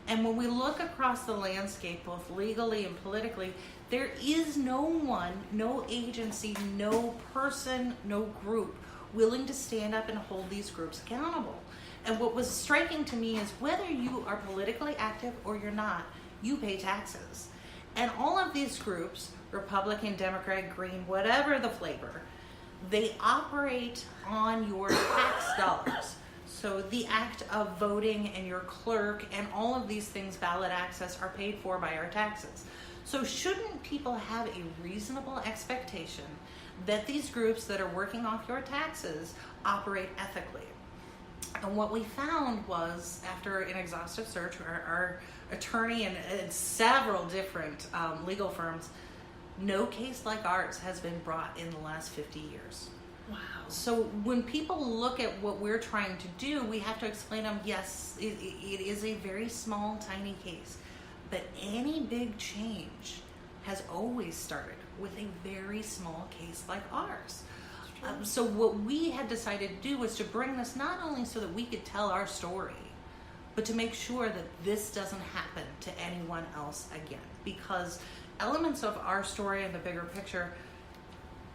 And when we look across the landscape, both legally and politically, there is no one, no agency, no person, no group willing to stand up and hold these groups accountable. And what was striking to me is whether you are politically active or you're not, you pay taxes. And all of these groups, Republican, Democrat, Green, whatever the flavor, they operate on your tax dollars. So the act of voting and your clerk and all of these things, ballot access, are paid for by our taxes. So shouldn't people have a reasonable expectation that these groups that are working off your taxes operate ethically? And what we found was, after an exhaustive search, our attorney and several different legal firms, no case like ours has been brought in the last 50 years. Wow. So when people look at what we're trying to do, we have to explain to them, yes, it is a very small, tiny case, but any big change has always started with a very small case like ours. So what we had decided to do was to bring this not only so that we could tell our story, but to make sure that this doesn't happen to anyone else again, because elements of our story and the bigger picture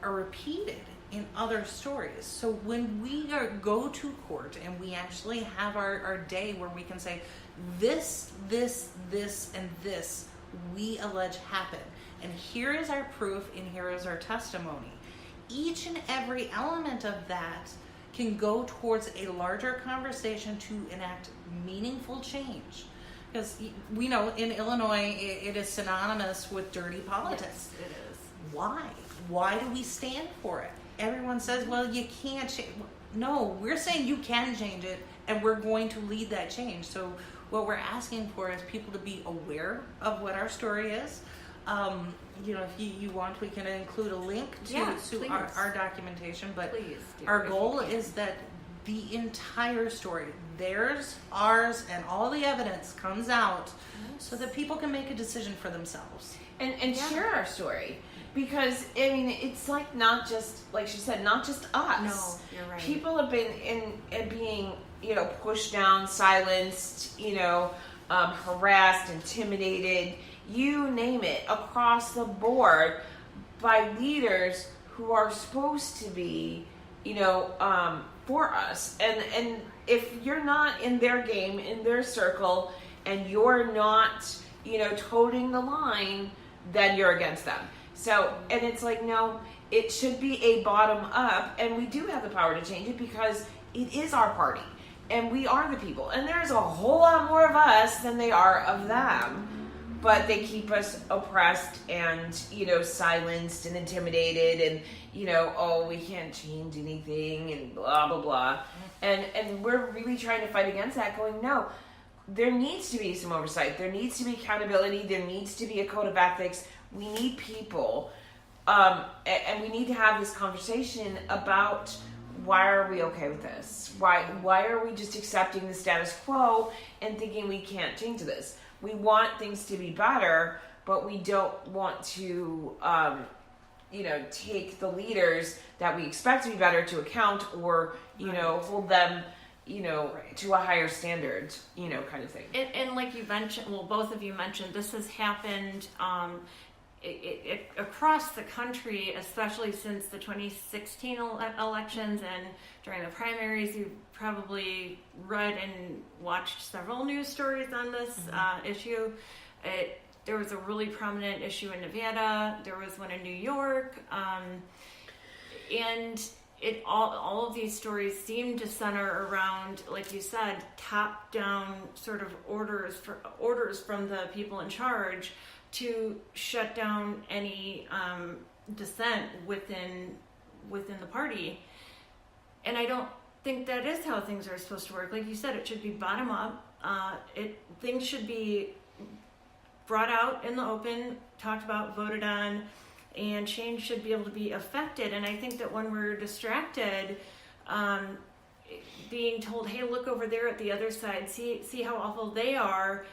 are repeated in other stories. So when we go to court and we actually have our day where we can say this, and this we allege happened, and here is our proof and here is our testimony, each and every element of that can go towards a larger conversation to enact meaningful change. Because we know in Illinois it is synonymous with dirty politics. Yes, it is. Why? Why do we stand for it? Everyone says, well, you can't change. No, we're saying you can change it, and we're going to lead that change. So what we're asking for is people to be aware of what our story is. If you want, we can include a link to our documentation. But please do, our goal is that the entire story, theirs, ours, and all the evidence comes out so that people can make a decision for themselves. And share our story. Because, I mean, it's like not just, like she said, not just us. No, you're right. People have been being, pushed down, silenced, harassed, intimidated, you name it, across the board by leaders who are supposed to be, for us. And if you're not in their game, in their circle, and you're not, toting the line, then you're against them. So, and it's like, no, it should be a bottom up, and we do have the power to change it because it is our party, and we are the people, and there's a whole lot more of us than they are of them, but they keep us oppressed and, silenced and intimidated and, we can't change anything and blah, blah, blah. And we're really trying to fight against that, going, no, there needs to be some oversight. There needs to be accountability. There needs to be a code of ethics. We need people, and we need to have this conversation about why are we okay with this? Why are we just accepting the status quo and thinking we can't change this? We want things to be better, but we don't want to, take the leaders that we expect to be better to account or, hold them, to a higher standard, kind of thing. And like you mentioned, well, both of you mentioned, this has happened across the country, especially since the 2016 elections and during the primaries. You probably read and watched several news stories on this issue. There was a really prominent issue in Nevada. There was one in New York. And all of these stories seem to center around, like you said, top-down sort of orders from the people in charge to shut down any dissent within the party. And I don't think that is how things are supposed to work. Like you said, it should be bottom up. Things should be brought out in the open, talked about, voted on, and change should be able to be affected. And I think that when we're distracted, being told, hey, look over there at the other side, see how awful they are,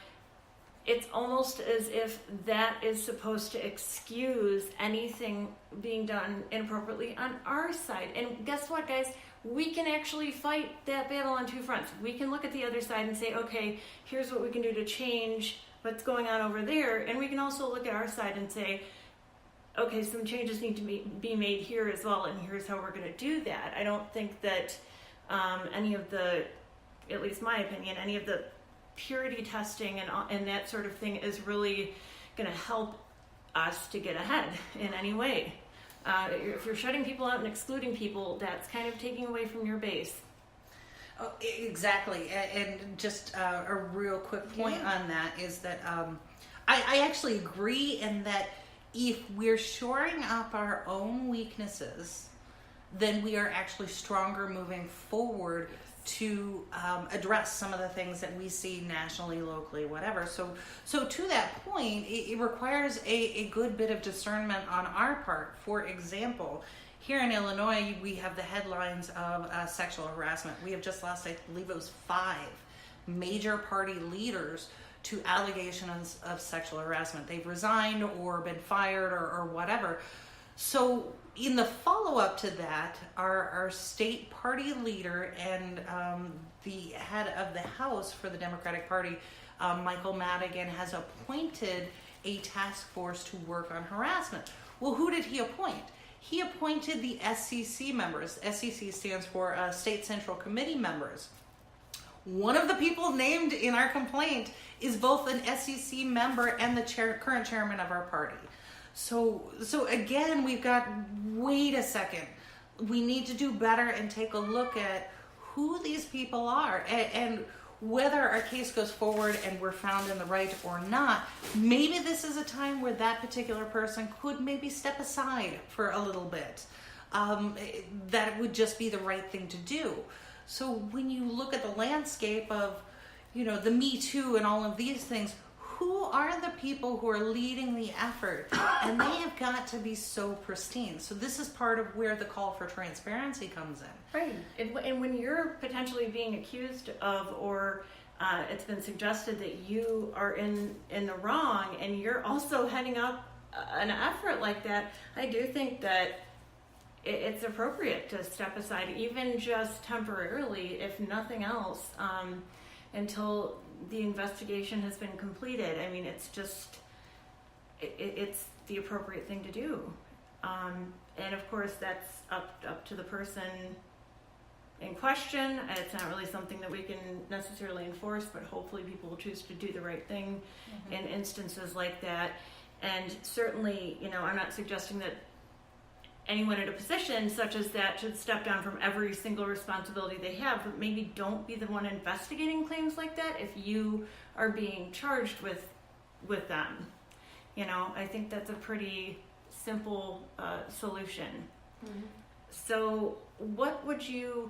it's almost as if that is supposed to excuse anything being done inappropriately on our side. And guess what, guys? We can actually fight that battle on two fronts. We can look at the other side and say, okay, here's what we can do to change what's going on over there. And we can also look at our side and say, okay, some changes need to be made here as well, and here's how we're going to do that. I don't think that any of the, at least my opinion, any of the purity testing and that sort of thing is really going to help us to get ahead in any way. If you're shutting people out and excluding people, that's kind of taking away from your base. Oh, exactly. And just a real quick point on that is that I actually agree in that if we're shoring up our own weaknesses, then we are actually stronger moving forward to address some of the things that we see nationally, locally, whatever. So to that point, it requires a good bit of discernment on our part. For example, here in Illinois, we have the headlines of sexual harassment. We have just lost, I believe it was 5 major party leaders to allegations of sexual harassment. They've resigned or been fired or whatever. So in the follow-up to that, our state party leader and the head of the House for the Democratic Party, Michael Madigan, has appointed a task force to work on harassment. Well, who did he appoint? He appointed the SCC members. SCC stands for State Central Committee members. One of the people named in our complaint is both an SCC member and the current chairman of our party. So again, we've got, wait a second, we need to do better and take a look at who these people are and whether our case goes forward and we're found in the right or not. Maybe this is a time where that particular person could maybe step aside for a little bit. That would just be the right thing to do. So when you look at the landscape of, the Me Too and all of these things, who are the people who are leading the effort? And they have got to be so pristine. So this is part of where the call for transparency comes in. Right. And when you're potentially being accused of, or it's been suggested that you are in the wrong, and you're also heading up an effort like that, I do think that it's appropriate to step aside, even just temporarily, if nothing else, until the investigation has been completed. I mean, it's just, it's the appropriate thing to do. And of course, that's up to the person in question. It's not really something that we can necessarily enforce, but hopefully people will choose to do the right thing in instances like that. And certainly, I'm not suggesting that anyone in a position such as that should step down from every single responsibility they have, but maybe don't be the one investigating claims like that if you are being charged with them. I think that's a pretty simple solution. Mm-hmm. So what would you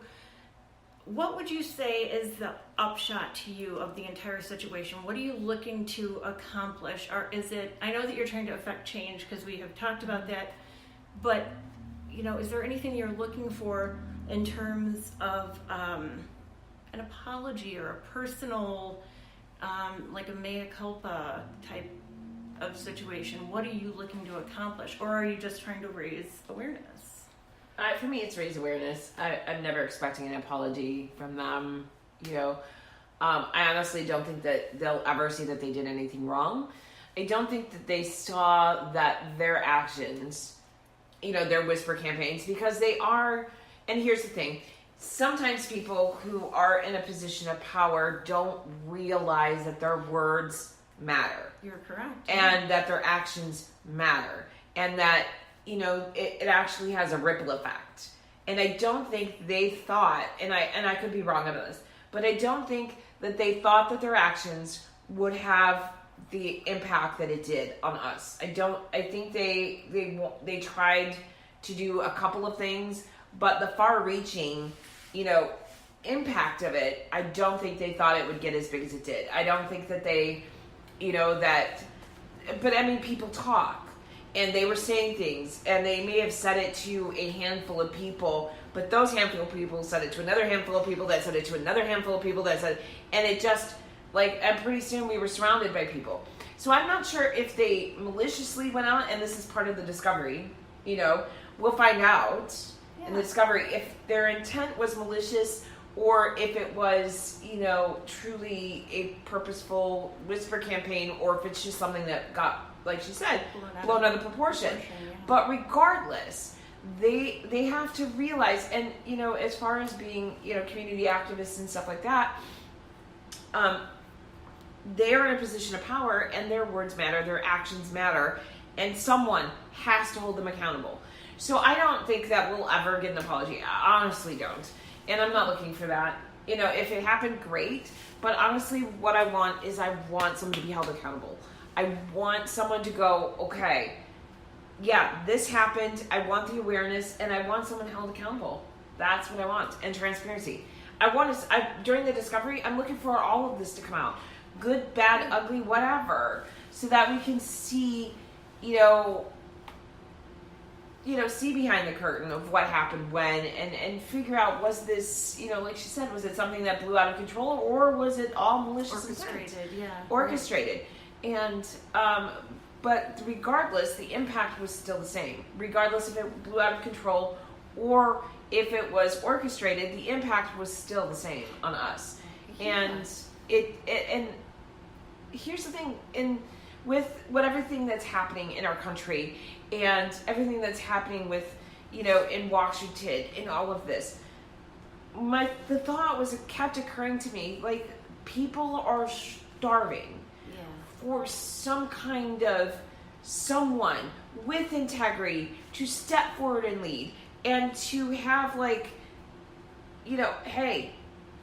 say is the upshot to you of the entire situation? What are you looking to accomplish? Or is it, I know that you're trying to affect change because we have talked about that, but is there anything you're looking for in terms of an apology or a personal, like a mea culpa type of situation? What are you looking to accomplish? Or are you just trying to raise awareness? For me, it's raise awareness. I'm never expecting an apology from them. I honestly don't think that they'll ever see that they did anything wrong. I don't think that they saw that their actions, their whisper campaigns, because they are, and here's the thing, sometimes people who are in a position of power don't realize that their words matter. You're correct. And that their actions matter. And that, it actually has a ripple effect. And I don't think they thought, and I could be wrong about this, but I don't think that they thought that their actions would have the impact that it did on us. I think they tried to do a couple of things, but the far-reaching, impact of it, I don't think they thought it would get as big as it did. I don't think that they, but I mean, people talk, and they were saying things, and they may have said it to a handful of people, but those handful of people said it to another handful of people that said it to another handful of people that said, and it just, and pretty soon we were surrounded by people. So I'm not sure if they maliciously went out, and this is part of the discovery, we'll find out in the discovery if their intent was malicious or if it was, truly a purposeful whisper campaign, or if it's just something that got, like she said, blown out of proportion. But regardless, they have to realize, and, as far as being, community activists and stuff like that, they are in a position of power, and their words matter, their actions matter, and someone has to hold them accountable. So I don't think that we'll ever get an apology. I honestly don't. And I'm not looking for that. If it happened, great. But honestly, what I want is I want someone to be held accountable. I want someone to go, okay, yeah, this happened. I want the awareness, and I want someone held accountable. That's what I want. And transparency. During the discovery, I'm looking for all of this to come out. Good, bad, ugly, whatever. So that we can see, see behind the curtain of what happened when, and figure out, was this, like she said, was it something that blew out of control, or was it all malicious orchestrated? intent? Yeah, Orchestrated. And but regardless, the impact was still the same. Regardless if it blew out of control or if it was orchestrated, the impact was still the same on us. Yeah. And and here's the thing, with everything that's happening in our country and everything that's happening with, in Washington and all of this, the thought was, it kept occurring to me, like, people are starving for some kind of someone with integrity to step forward and lead, and to have, like, hey,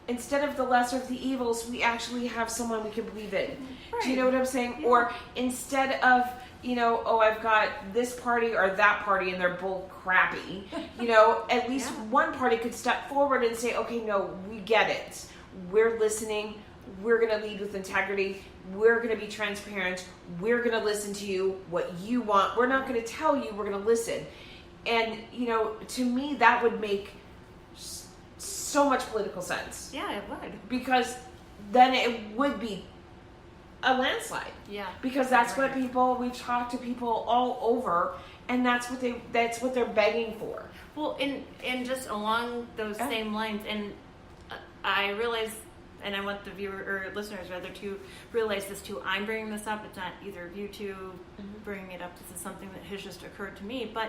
instead of the lesser of the evils, we actually have someone we can believe in. Right. Do you know what I'm saying? Yeah. Or instead of, I've got this party or that party and they're both crappy, at least one party could step forward and say, okay, no, we get it. We're listening. We're going to lead with integrity. We're going to be transparent. We're going to listen to you, what you want. We're not going to tell you, we're going to listen. And, to me, that would make so much political sense. Yeah, it would. Because then it would be a landslide. Yeah. Because that's what we've talked to people all over, and that's what they're begging for. Well, and just along those same lines, and I realize, and I want the viewer or listeners rather to realize this too. I'm bringing this up. It's not either of you two bringing it up. This is something that has just occurred to me. But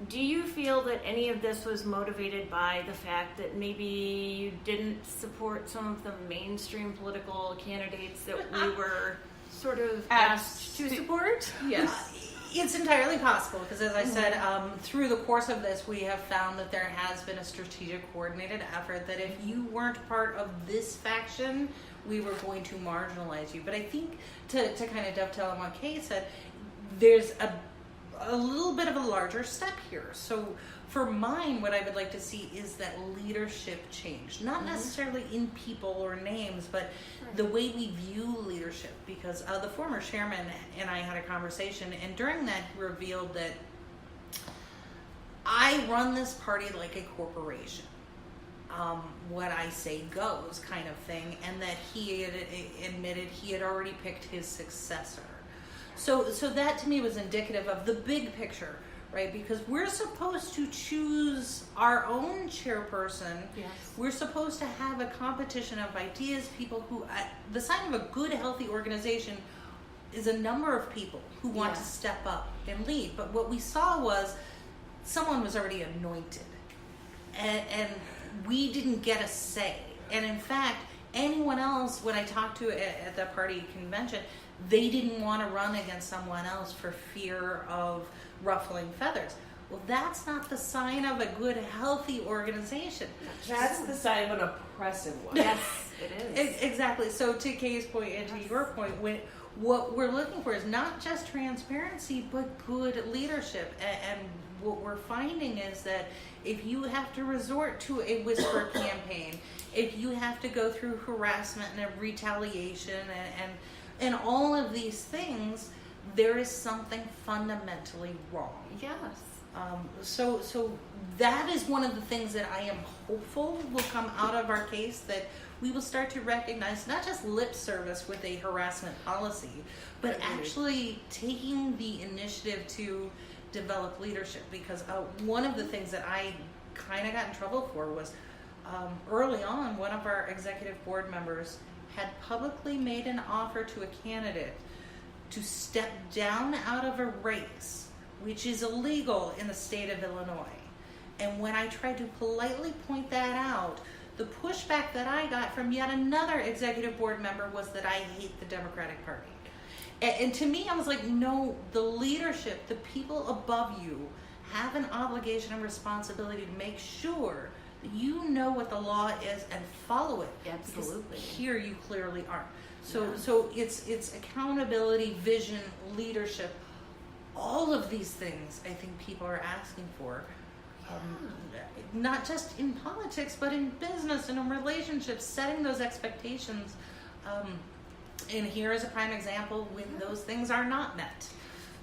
do you feel that any of this was motivated by the fact that maybe you didn't support some of the mainstream political candidates that we were sort of asked to support? Yes. It's entirely possible because, as I said, through the course of this, we have found that there has been a strategic, coordinated effort that if you weren't part of this faction, we were going to marginalize you. But I think to kind of dovetail on what Kay said, there's a little bit of a larger step here. So for mine, what I would like to see is that leadership change, not necessarily in people or names, but the way we view leadership. Because the former chairman and I had a conversation, and during that he revealed that I run this party like a corporation. What I say goes kind of thing, and that he had admitted he had already picked his successor. So that to me was indicative of the big picture, right? Because we're supposed to choose our own chairperson. Yes. We're supposed to have a competition of ideas, people who, the sign of a good, healthy organization is a number of people who want to step up and lead. But what we saw was someone was already anointed, and we didn't get a say. And in fact, anyone else, when I talked to at the party convention, they didn't want to run against someone else for fear of ruffling feathers. Well, that's not the sign of a good, healthy organization. That's the sign of an oppressive one. Yes, it is. Exactly. So to Kay's point and to your point, what we're looking for is not just transparency, but good leadership. And what we're finding is that if you have to resort to a whisper campaign, if you have to go through harassment and retaliation and all of these things, there is something fundamentally wrong. Yes. So that is one of the things that I am hopeful will come out of our case, that we will start to recognize not just lip service with a harassment policy, but actually taking the initiative to develop leadership. Because one of the things that I kind of got in trouble for was early on, one of our executive board members had publicly made an offer to a candidate to step down out of a race, which is illegal in the state of Illinois. And when I tried to politely point that out, the pushback that I got from yet another executive board member was that I hate the Democratic Party. And to me, I was like, no, the leadership, the people above you have an obligation and responsibility to make sure that you know what the law is and follow it. Absolutely. Because here you clearly aren't. So it's accountability, vision, leadership, all of these things I think people are asking for. Not just in politics, but in business and in relationships, setting those expectations. And here is a prime example when those things are not met.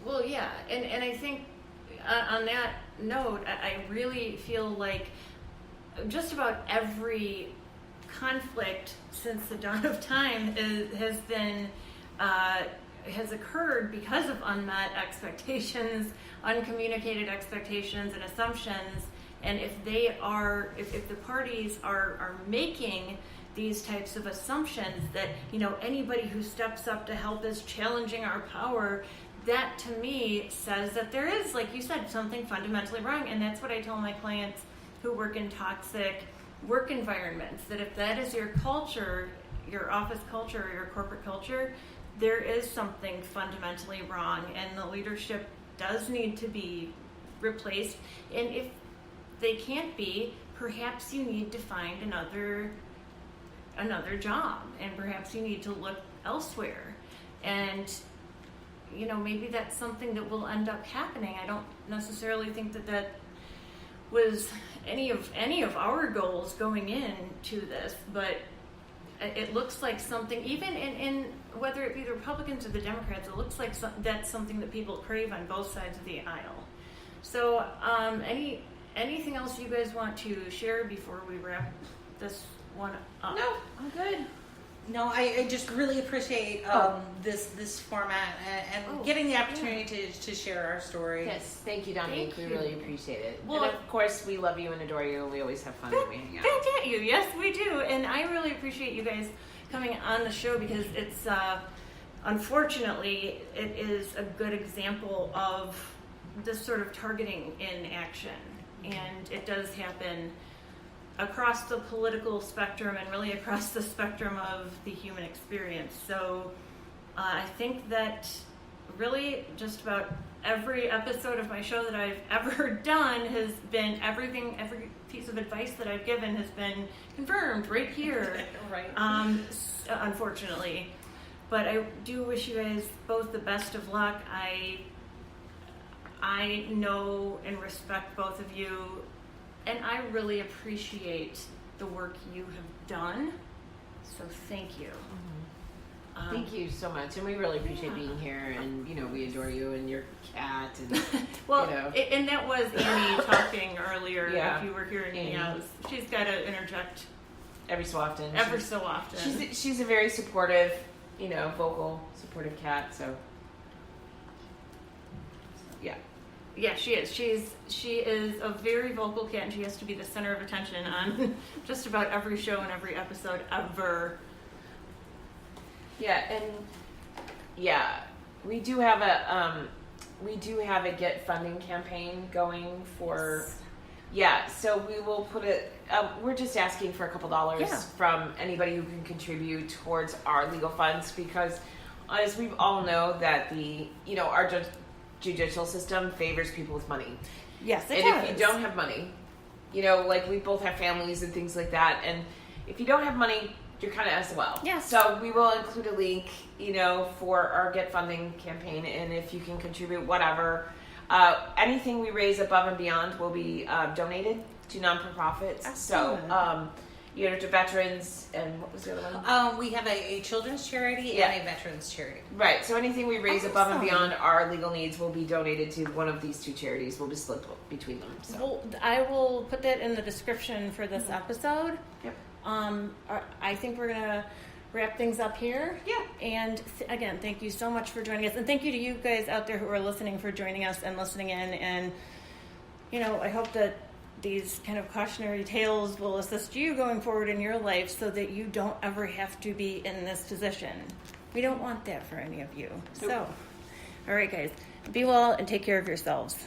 Well, yeah, and I think on that note, I really feel like just about every conflict since the dawn of time has occurred because of unmet expectations, uncommunicated expectations and assumptions. And if the parties are making these types of assumptions that, anybody who steps up to help is challenging our power, that to me says that there is, like you said, something fundamentally wrong. And that's what I tell my clients who work in toxic work environments, that if that is your culture, your office culture, or your corporate culture, there is something fundamentally wrong, and the leadership does need to be replaced. And if they can't be, perhaps you need to find another job, and perhaps you need to look elsewhere. And maybe that's something that will end up happening. I don't necessarily think that was any of our goals going into this, but it looks like something, even in whether it be the Republicans or the Democrats, it looks like that's something that people crave on both sides of the aisle. So anything else you guys want to share before we wrap this one up? No, I'm good. No, I just really appreciate this format and getting the opportunity to share our story. Yes, thank you, Dominique. We really appreciate it. Well, and of course, we love you and adore you, and we always have fun when we hang out. Back at you, yes, we do. And I really appreciate you guys coming on the show, because it's unfortunately it is a good example of this sort of targeting in action, and it does happen across the political spectrum and really across the spectrum of the human experience. So I think that really just about every episode of my show that I've ever done has been every piece of advice that I've given has been confirmed right here. Right. Unfortunately. But I do wish you guys both the best of luck. I know and respect both of you, and I really appreciate the work you have done. So thank you. Thank you so much, and we really appreciate being here. And we adore you and your cat. And well, and that was Annie talking earlier. Yeah. If you were hearing me out, she's got to interject every so often. She's a very supportive, vocal, supportive cat. So yeah. Yeah, she is. She is a very vocal cat, and she has to be the center of attention on just about every show and every episode ever. Yeah, and we do have a Get funding campaign going for. Yeah, so we will put it. We're just asking for a couple dollars from anybody who can contribute towards our legal funds, because as we all know that our judicial system favors people with money. Yes, it does. And if you don't have money, like we both have families and things like that, and if you don't have money, you're kind of SOL. Yes. So we will include a link, for our Get Funding campaign, and if you can contribute whatever, anything we raise above and beyond will be donated to non-profits. Excellent. So, to veterans, and what was the other one? We have a children's charity and a veterans charity. Right. So anything we raise above and beyond our legal needs will be donated to one of these two charities. We'll be split between them. So. Well, I will put that in the description for this episode. Yep. I think we're gonna wrap things up here. Yeah. And again, thank you so much for joining us, and thank you to you guys out there who are listening for joining us and listening in. And I hope that these kind of cautionary tales will assist you going forward in your life, so that you don't ever have to be in this position. We don't want that for any of you. So, all right, guys, be well and take care of yourselves.